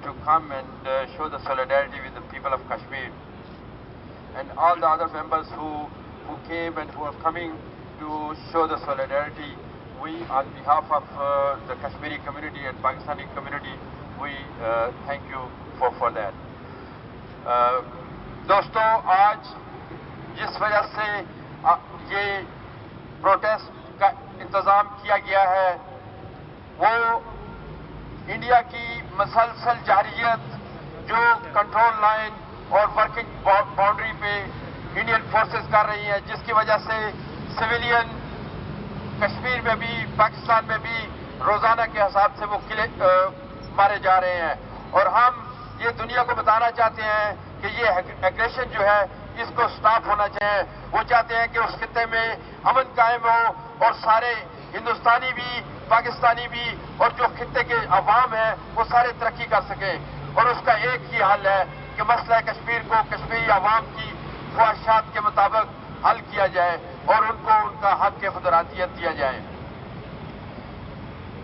to come and show the solidarity with the people of Kashmir, and all the other members who came and who are coming to show the solidarity. We, on behalf of the Kashmiri community and Pakistani community, we thank you for that. दोस्तों, आज जिस वजह से ये protest का इंतज़ाम किया गया है वो इंडिया की मसलसल जारियत जो कंट्रोल लाइन और वर्किंग बाउंड्री पे इंडियन फोर्सेस कर रही हैं, जिसकी वजह से सिविलियन कश्मीर में भी पाकिस्तान में भी रोज़ाना के हिसाब से वो किले मारे जा रहे हैं। और हम ये दुनिया को बताना चाहते हैं कि ये एग्रेशन जो है इसको स्टॉप होना चाहिए। वो चाहते हैं कि उस खित्ते में अमन कायम हो और सारे हिंदुस्तानी भी पाकिस्तानी भी और जो खित्ते के अवाम हैं वो सारे तरक्की कर सकें। और उसका एक ही हल है कि मसला कश्मीर को कश्मीरी अवाम की ख्वाहिशात के मुताबिक हल किया जाए और उनको उनका हक के खुदरातियत दिया जाए।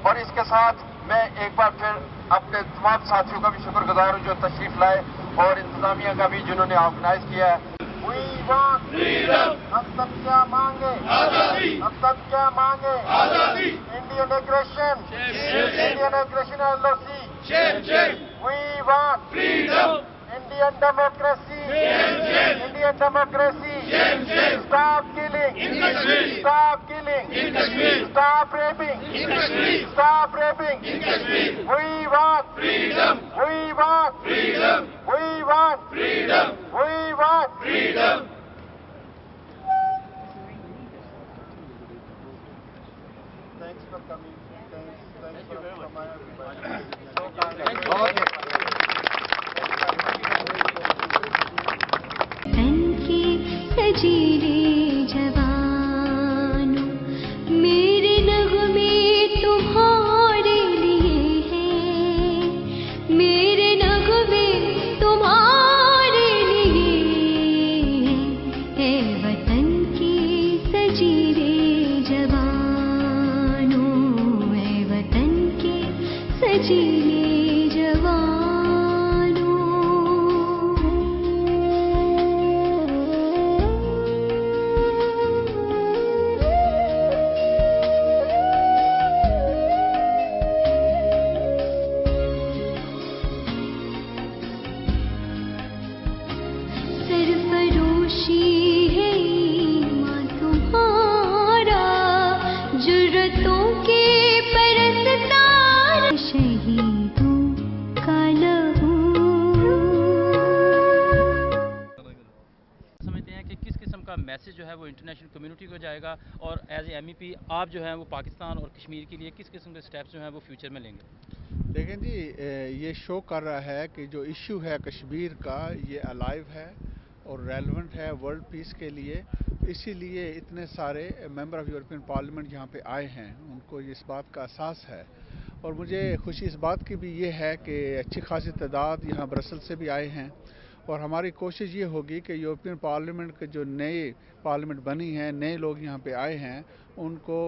और इसके साथ मैं एक बार फिर अपने तमाम साथियों का भी शुक्रगुजार हूँ जो तशरीफ लाए और इंतजामिया का भी जिन्होंने ऑर्गेनाइज किया है। हम सब क्या मांगे? हम सब क्या मांगे? Indian aggression, Indian aggression LOC। We want freedom. Indian democracy. Indian democracy. Stop killing. Stop killing. Stop raping. Stop raping. We want freedom. We want freedom. We want freedom. We want freedom. Thanks for coming. Thank you very much. सजीले जवानों, मेरे नगमे तुम्हारे लिए हैं, मेरे नगमे तुम्हारे लिए है वतन की सजीले जवानों, है वतन की सजीले जवानों। मैसेज जो है वो इंटरनेशनल कम्युनिटी को जाएगा, और एज ए MEP आप जो है वो पाकिस्तान और कश्मीर के लिए किस किस्म के स्टेप्स जो हैं वो फ्यूचर में लेंगे? देखें जी, ये शो कर रहा है कि जो इशू है कश्मीर का ये अलाइव है और रेलेवेंट है वर्ल्ड पीस के लिए, इसीलिए इतने सारे मेंबर ऑफ यूरोपियन पार्लियामेंट यहाँ पे आए हैं, उनको इस बात का एहसास है। और मुझे खुशी इस बात की भी ये है कि अच्छी खासी तादाद यहाँ ब्रसल से भी आए हैं, और हमारी कोशिश ये होगी कि यूरोपियन पार्लियामेंट के जो नए पार्लियामेंट बनी हैं, नए लोग यहाँ पे आए हैं, उनको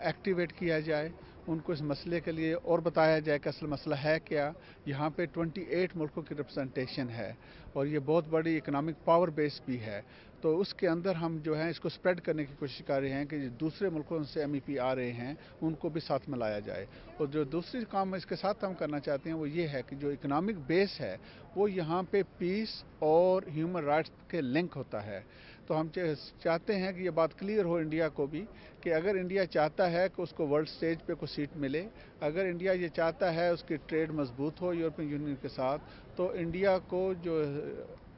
एक्टिवेट किया जाए, उनको इस मसले के लिए और बताया जाए कि असल मसला है क्या। यहाँ पे 28 मुल्कों की रिप्रेजेंटेशन है और ये बहुत बड़ी इकोनॉमिक पावर बेस भी है, तो उसके अंदर हम जो है इसको स्प्रेड करने की कोशिश कर रहे हैं कि दूसरे मुल्कों से MEP आ रहे हैं उनको भी साथ में लाया जाए। और जो दूसरी काम इसके साथ हम करना चाहते हैं वो ये है कि जो इकोनॉमिक बेस है वो यहाँ पे पीस और ह्यूमन राइट्स के लिंक होता है। तो हम चाहते हैं कि ये बात क्लियर हो इंडिया को भी कि अगर इंडिया चाहता है कि उसको वर्ल्ड स्टेज पे कोई सीट मिले, अगर इंडिया ये चाहता है उसकी ट्रेड मजबूत हो यूरोपियन यूनियन के साथ, तो इंडिया को जो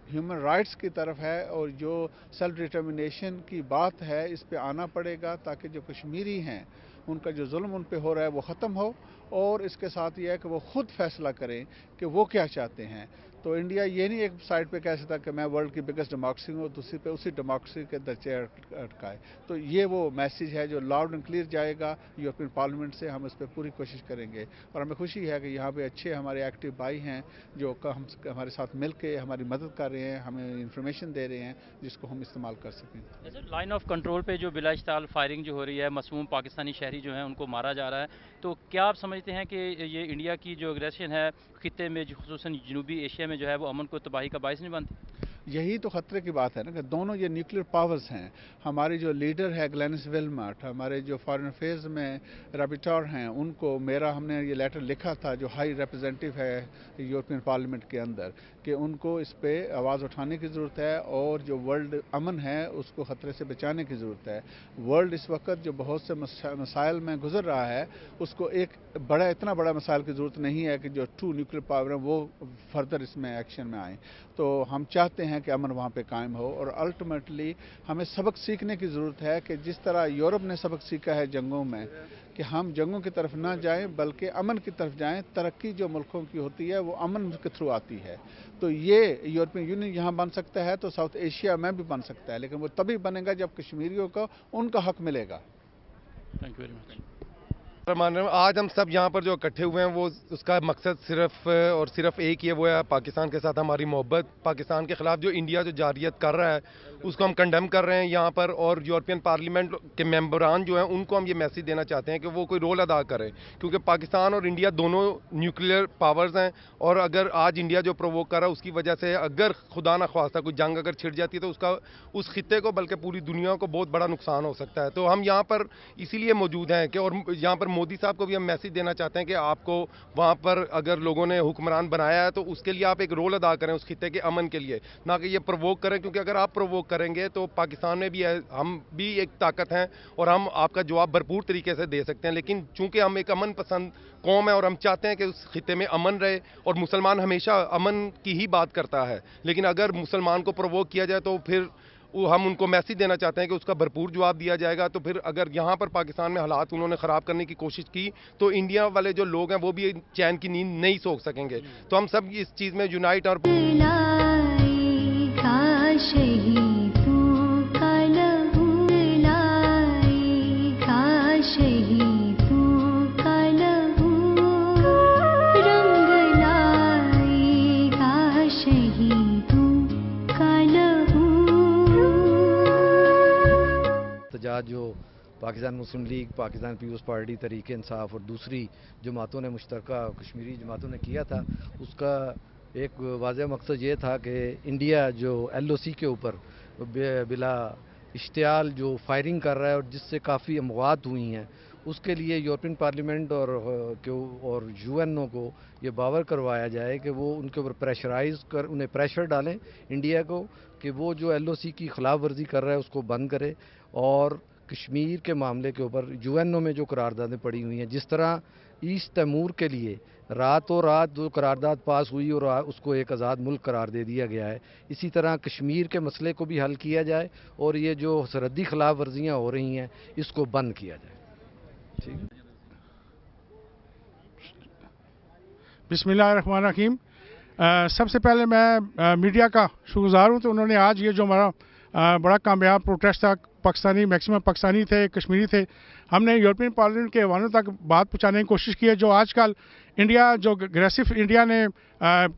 ह्यूमन राइट्स की तरफ है और जो सेल्फ डिटर्मिनेशन की बात है इस पे आना पड़ेगा, ताकि जो कश्मीरी हैं उनका जो जुल्म उन पे हो रहा है वो ख़त्म हो, और इसके साथ ये है कि वो खुद फैसला करें कि वो क्या चाहते हैं। तो इंडिया ये नहीं एक साइड पे कह सकता कि मैं वर्ल्ड की बिगेस्ट डेमोक्रेसी हूँ, दूसरी पे उसी डेमोक्रेसी के दर्जे अटकाए। तो ये वो मैसेज है जो लाउड एंड क्लियर जाएगा यूरोपियन पार्लियामेंट से, हम इस पर पूरी कोशिश करेंगे। और हमें खुशी है कि यहाँ पे अच्छे हमारे एक्टिव भाई हैं जो हमारे साथ मिल के हमारी मदद कर रहे हैं, हमें इंफॉर्मेशन दे रहे हैं जिसको हम इस्तेमाल कर सकें। जैसे लाइन ऑफ कंट्रोल पे जो बिलाइश्ताल फायरिंग जो हो रही है, मासूम पाकिस्तानी शहरी जो हैं उनको मारा जा रहा है, तो क्या आप समझते हैं कि ये इंडिया की जो एग्रेशन है खित्ते में, खुसूसन जनूबी एशिया में जो है वो अमन को तबाही का बायस नहीं बनती? यही तो खतरे की बात है ना कि दोनों ये न्यूक्लियर पावर्स हैं। हमारी जो लीडर है ग्लेनिस विल्मट, हमारे जो फॉरेन अफेयर्स में रैपिटोर हैं, उनको हमने ये लेटर लिखा था जो हाई रिप्रेजेंटेटिव है यूरोपियन पार्लियामेंट के अंदर, कि उनको इस पे आवाज़ उठाने की ज़रूरत है और जो वर्ल्ड अमन है उसको ख़तरे से बचाने की ज़रूरत है। वर्ल्ड इस वक्त जो बहुत से मसाइल में गुजर रहा है उसको एक इतना बड़ा मसाइल की ज़रूरत नहीं है कि जो 2 न्यूक्लियर पावर हैं वो फर्दर इसमें एक्शन में आए। तो हम चाहते हैं कि अमन वहाँ पे कायम हो, और अल्टीमेटली हमें सबक सीखने की ज़रूरत है कि जिस तरह यूरोप ने सबक सीखा है जंगों में, कि हम जंगों की तरफ ना जाएं बल्कि अमन की तरफ जाएं। तरक्की जो मुल्कों की होती है वो अमन के थ्रू आती है। तो ये यूरोपियन यूनियन यहाँ बन सकता है तो साउथ एशिया में भी बन सकता है, लेकिन वो तभी बनेगा जब कश्मीरियों को उनका हक मिलेगा। Thank you very much. आज हम सब यहाँ पर जो इकट्ठे हुए हैं वो उसका मकसद सिर्फ और सिर्फ एक ही है, वो है पाकिस्तान के साथ हमारी मोहब्बत। पाकिस्तान के ख़िलाफ़ जो इंडिया जो जारियत कर रहा है उसको हम कंडेम कर रहे हैं यहाँ पर, और यूरोपियन पार्लियामेंट के मेंबरान जो हैं उनको हम ये मैसेज देना चाहते हैं कि वो कोई रोल अदा करें, क्योंकि पाकिस्तान और इंडिया दोनों न्यूक्लियर पावर्स हैं, और अगर आज इंडिया जो प्रोवोक कर रहा है उसकी वजह से अगर खुदा न ख्वास्ता कोई जंग अगर छिड़ जाती है तो उसका उस खित्ते को बल्कि पूरी दुनिया को बहुत बड़ा नुकसान हो सकता है। तो हम यहाँ पर इसीलिए मौजूद हैं कि, और यहाँ पर मोदी साहब को भी हम मैसेज देना चाहते हैं कि आपको वहाँ पर अगर लोगों ने हुक्मरान बनाया है तो उसके लिए आप एक रोल अदा करें उस खित्ते के अमन के लिए, ना कि ये प्रोवोक करें, क्योंकि अगर आप प्रोवोक करेंगे तो पाकिस्तान में भी हम भी एक ताकत हैं और हम आपका जवाब भरपूर तरीके से दे सकते हैं। लेकिन चूंकि हम एक अमन पसंद कौम है और हम चाहते हैं कि उस खित्ते में अमन रहे, और मुसलमान हमेशा अमन की ही बात करता है, लेकिन अगर मुसलमान को प्रोवोक किया जाए तो फिर हम उनको मैसेज देना चाहते हैं कि उसका भरपूर जवाब दिया जाएगा। तो फिर अगर यहाँ पर पाकिस्तान में हालात उन्होंने ख़राब करने की कोशिश की तो इंडिया वाले जो लोग हैं वो भी चैन की नींद नहीं सो सकेंगे। तो हम सब इस चीज़ में यूनाइट और जो पाकिस्तान मुस्लिम league, Pakistan peoples party, Tehreek Insaf और दूसरी जमातों ने मुश्तरका कश्मीरी जमातों ने किया था, उसका एक वाज़ेह मकसद ये था कि इंडिया जो LOC के ऊपर बिला इश्तियाल जो फायरिंग कर रहा है और जिससे काफ़ी अमवात हुई हैं, उसके लिए यूरोपियन पार्लियामेंट और UNO को ये बावर करवाया जाए कि वो उनके ऊपर प्रेशराइज कर उन्हें प्रेशर डालें इंडिया को कि वो जो LOC की खिलाफ वर्जी कर रहा है उसको बंद करे, और कश्मीर के मामले के ऊपर UNO में जो करारदादें पड़ी हुई हैं, जिस तरह ईस्ट तैमूर के लिए راتوں رات جو قرارداد پاس ہوئی اور اس کو ایک آزاد ملک قرار دے دیا گیا ہے، اسی طرح کشمیر کے مسئلے کو بھی حل کیا جائے اور یہ جو سرحدی خلاف ورزیاں ہو رہی ہیں اس کو بند کیا جائے. ٹھیک ہے. بسم اللہ الرحمن الرحیم. سب سے پہلے میں میڈیا کا شکر گزار ہوں تو انہوں نے آج یہ جو ہمارا بڑا کامیاب پروٹیسٹ تھا، پاکستانی میکسیمم پاکستانی تھے، کشمیری تھے، ہم نے یورپین پارلیمنٹ کے ایوانوں تک بات پہنچانے کی کوشش کی ہے. جو آج کل انڈیا جو اگریسو انڈیا نے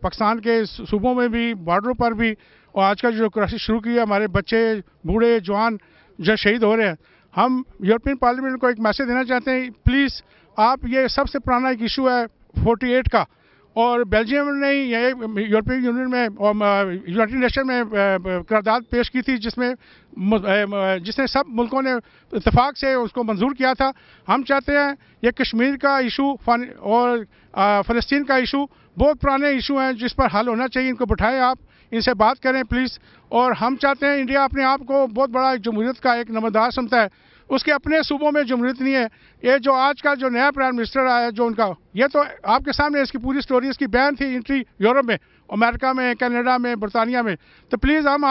پاکستان کے صوبوں میں بھی، بارڈروں پر بھی، اور آج کل جو کرائسس شروع کی ہے، ہمارے بچے، بوڑھے، جوان جو شہید ہو رہے ہیں، ہم یورپین پارلیمنٹ کو ایک میسج دینا چاہتے ہیں. پلیز آپ، یہ سب سے پرانا ایک ایشو ہے 48 کا، اور بیلجیم نے یہ یورپین یونین میں اور یونائٹڈ نیشن میں قرارداد پیش کی تھی جس نے سب ملکوں نے اتفاق سے اس کو منظور کیا تھا. ہم چاہتے ہیں یہ کشمیر کا ایشو اور فلسطین کا ایشو بہت پرانے ایشو ہیں جس پر حل ہونا چاہیے. ان کو بٹھائیں، آپ ان سے بات کریں پلیز. اور ہم چاہتے ہیں انڈیا اپنے آپ کو بہت بڑا جمہوریت کا ایک نمائندہ سمجھتا ہے، اس کے اپنے صوبوں میں جمہوریت نہیں ہے. یہ جو آج کا جو نیا پرائم منسٹر آیا ہے جو ان کا، یہ تو آپ کے سامنے اس کی پوری سٹوری، اس کی بین تھی انٹری یورپ میں، امریکہ میں، کینیڈا میں، برطانیہ میں. تو پلیز ہم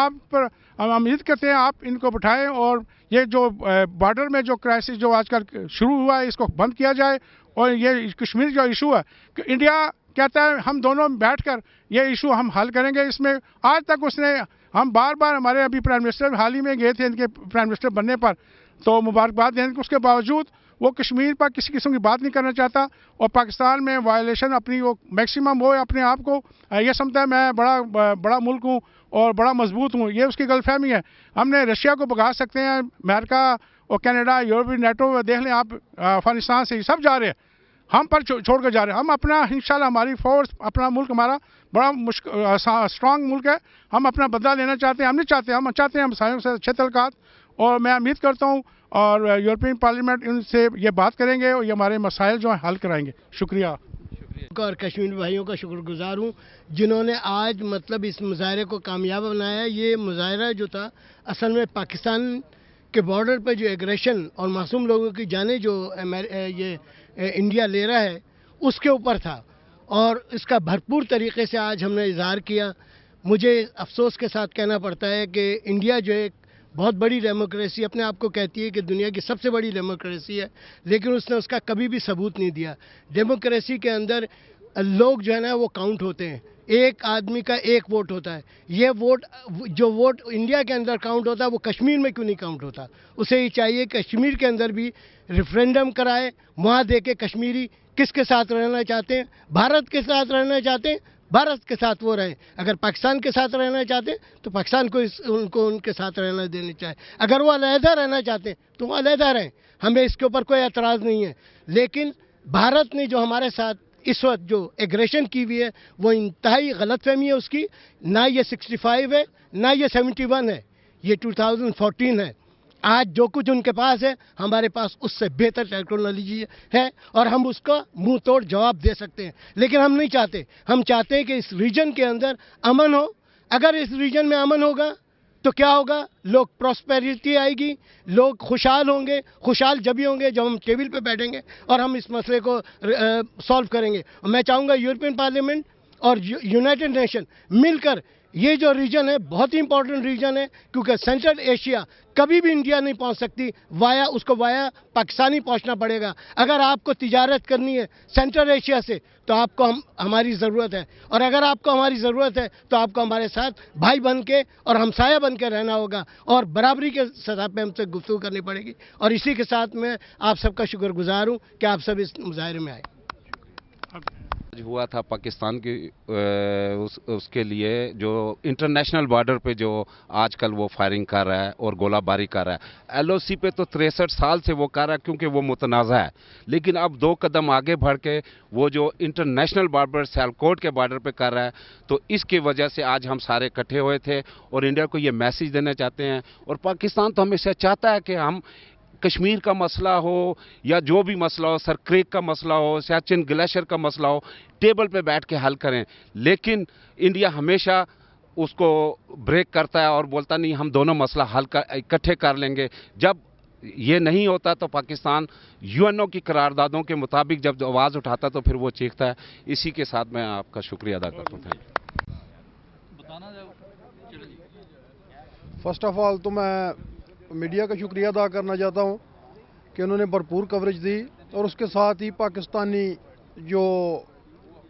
امید کرتے ہیں آپ ان کو بٹھائیں اور یہ جو بارڈر میں جو کرائسس جو آج کل شروع ہوا ہے اس کو بند کیا جائے. اور یہ کشمیر جو ایشو ہے کہ انڈیا کہتا ہے ہم دونوں بیٹھ کر یہ ایشو ہم حل کریں گے. اس میں آج تک اس نے، ہم بار بار، ہمارے ابھی پرائم منسٹر حال ہی میں گئے تھے ان کے پرائم منسٹر بننے پر، تو مبارکباد دینے کے اس کے باوجود وہ کشمیر پر کسی قسم کی بات نہیں کرنا چاہتا. اور پاکستان میں وائلیشن اپنی وہ میکسیمم، وہ اپنے آپ کو یہ سمجھتا ہے میں بڑا ملک ہوں اور بڑا مضبوط ہوں. یہ اس کی غلط فہمی ہے. ہم نے رشیا کو بھگا سکتے ہیں، امریکہ اور کینیڈا، یورپی نیٹو، دیکھ لیں آپ، افغانستان سے سب جا رہے ہیں، ہم پر چھوڑ کر جا رہے ہیں. ہم اپنا انشاءاللہ ہماری فورس، اپنا ملک ہمارا بڑا اسٹرانگ ملک ہے، ہم اپنا بدلہ لینا چاہتے ہیں. ہم نہیں چاہتے، ہم چاہتے ہیں ہم سایوں سے اچھے تعلقات. اور میں امید کرتا ہوں اور یورپین پارلیمنٹ ان سے یہ بات کریں گے اور یہ ہمارے مسائل جو ہیں حل کرائیں گے. شکریہ. اور کشمیر بھائیوں کا شکر گزار ہوں جنہوں نے آج مطلب اس مظاہرے کو کامیاب بنایا. یہ مظاہرہ جو تھا اصل میں پاکستان کے بارڈر پہ جو ایگریشن اور معصوم لوگوں کی جانیں جو یہ انڈیا لے رہا ہے اس کے اوپر تھا، اور اس کا بھرپور طریقے سے آج ہم نے اظہار کیا. مجھے افسوس کے ساتھ کہنا پڑتا ہے کہ انڈیا جو ایک بہت بڑی ڈیموکریسی اپنے آپ کو کہتی ہے کہ دنیا کی سب سے بڑی ڈیموکریسی ہے، لیکن اس نے اس کا کبھی بھی ثبوت نہیں دیا. ڈیموکریسی کے اندر لوگ جو ہے نا وہ کاؤنٹ ہوتے ہیں، ایک آدمی کا ایک ووٹ ہوتا ہے. یہ ووٹ، جو ووٹ انڈیا کے اندر کاؤنٹ ہوتا ہے وہ کشمیر میں کیوں نہیں کاؤنٹ ہوتا؟ اسے یہ چاہیے کشمیر کے اندر بھی ریفرینڈم کرائے، وہاں دیکھے کشمیری کس کے ساتھ رہنا چاہتے ہیں. بھارت کے ساتھ رہنا چاہتے ہیں، بھارت کے ساتھ وہ رہیں. اگر پاکستان کے ساتھ رہنا چاہتے ہیں تو پاکستان کو ان کے ساتھ رہنا دینا چاہے. اگر وہ علیحدہ رہنا چاہتے ہیں تو وہ علیحدہ رہیں، ہمیں اس کے اوپر کوئی اعتراض نہیں ہے. لیکن بھارت نے جو ہمارے ساتھ اس وقت جو ایگریشن کی ہوئی ہے وہ انتہائی غلط فہمی ہے اس کی. نہ یہ 65 ہے، نہ یہ 71 ہے، یہ 2014 ہے. آج جو کچھ ان کے پاس ہے ہمارے پاس اس سے بہتر ٹیکنالوجی ہے اور ہم اس کا منہ توڑ جواب دے سکتے ہیں. لیکن ہم نہیں چاہتے. ہم چاہتے ہیں کہ اس ریجن کے اندر امن ہو. اگر اس ریجن میں امن ہوگا تو کیا ہوگا؟ لوگ پراسپیرٹی آئے گی، لوگ خوشحال ہوں گے. خوشحال جب ہی ہوں گے جب ہم ٹیبل پہ بیٹھیں گے اور ہم اس مسئلے کو سالو کریں گے. اور میں چاہوں گا یورپین پارلیمنٹ اور یونائٹڈ نیشن مل کر، یہ جو ریجن ہے بہت ہی امپورٹنٹ ریجن ہے کیونکہ سینٹرل ایشیا کبھی بھی انڈیا نہیں پہنچ سکتی، اس کو وایا پاکستانی پہنچنا پڑے گا. اگر آپ کو تجارت کرنی ہے سینٹرل ایشیا سے تو آپ کو ہماری ضرورت ہے، اور اگر آپ کو ہماری ضرورت ہے تو آپ کو ہمارے ساتھ بھائی بن کے اور ہمسایہ بن کے رہنا ہوگا، اور برابری کے سطح پہ ہم سے گفتگو کرنی پڑے گی. اور اسی کے ساتھ میں آپ سب کا شکر گزار ہوں کہ آپ سب اس مظاہرے میں آئے. ہوا تھا پاکستان کی اس کے لیے جو انٹرنیشنل بارڈر پہ جو آج کل وہ فائرنگ کر رہا ہے اور گولہ باری کر رہا ہے. ایل او سی پہ تو 63 سال سے وہ کر رہا ہے کیونکہ وہ متنازع ہے. لیکن اب 2 قدم آگے بڑھ کے وہ جو انٹرنیشنل بارڈر سیالکوٹ کے بارڈر پہ کر رہا ہے، تو اس کی وجہ سے آج ہم سارے اکٹھے ہوئے تھے اور انڈیا کو یہ میسج دینا چاہتے ہیں. اور پاکستان تو ہمیشہ چاہتا ہے کہ ہم کشمیر کا مسئلہ ہو یا جو بھی مسئلہ ہو، سر کریک کا مسئلہ ہو، سیاچن گلیشیر کا مسئلہ ہو، ٹیبل پہ بیٹھ کے حل کریں. لیکن انڈیا ہمیشہ اس کو بریک کرتا ہے اور بولتا نہیں ہم دونوں مسئلہ حل اکٹھے کر لیں گے. جب ये नहीं होता तो पाकिस्तान यूएनओ की करारदादों के मुताबिक जब आवाज़ उठाता तो फिर वो चीखता है। इसी के साथ मैं आपका शुक्रिया अदा करता हूँ। फर्स्ट ऑफ ऑल तो मैं मीडिया का शुक्रिया अदा करना चाहता हूँ कि उन्होंने भरपूर कवरेज दी, और उसके साथ ही पाकिस्तानी जो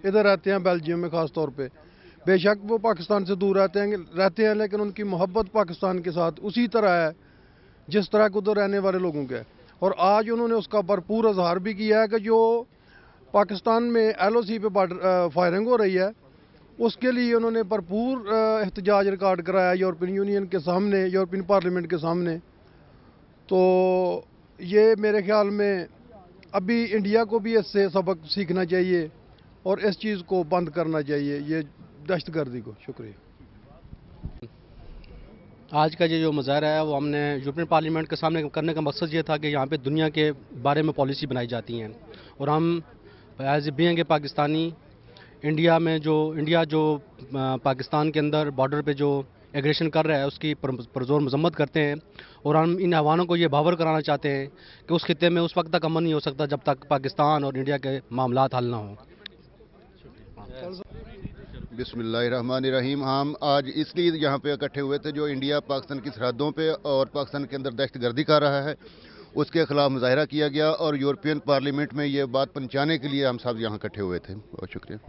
इधर रहते हैं बेल्जियम में ख़ास तौर पे, बेशक वो पाकिस्तान से दूर रहते हैं लेकिन उनकी मोहब्बत पाकिस्तान के साथ उसी तरह है जिस तरह के उधर रहने वाले लोगों के। और आज उन्होंने उसका भरपूर इजहार भी किया है कि जो पाकिस्तान में LOC पे फायरिंग हो रही है उसके लिए उन्होंने भरपूर एहतजाज रिकॉर्ड कराया यूरोपियन यूनियन के सामने, यूरोपियन पार्लियामेंट के सामने। तो ये मेरे ख्याल में अभी इंडिया को भी इससे सबक सीखना चाहिए और इस चीज़ को बंद करना चाहिए, ये दहशतगर्दी को। शुक्रिया। आज का ये जो मुजाहरा है वो हमने यूरोपियन पार्लियामेंट के सामने करने का मकसद ये था कि यहाँ पे दुनिया के बारे में पॉलिसी बनाई जाती हैं, और हम as a being Pakistani India जो पाकिस्तान के अंदर बॉर्डर पे जो एग्रेशन कर रहा है उसकी पुरजोर मजम्मत करते हैं, और हम इन अवानों को ये बावर कराना चाहते हैं कि उस खित्ते में उस वक्त तक अमन नहीं हो सकता जब तक पाकिस्तान और इंडिया के मामलात हल ना हों। बिस्मिल्लाहिर्रहमानिर्रहीम। हम आज इसलिए यहाँ पे इकट्ठे हुए थे जो इंडिया पाकिस्तान की सरहदों पे और पाकिस्तान के अंदर दहशतगर्दी कर रहा है, उसके खिलाफ मुजाहरा किया गया और यूरोपियन पार्लियामेंट में ये बात पहुँचाने के लिए हम सब यहाँ इकट्ठे हुए थे। बहुत शुक्रिया।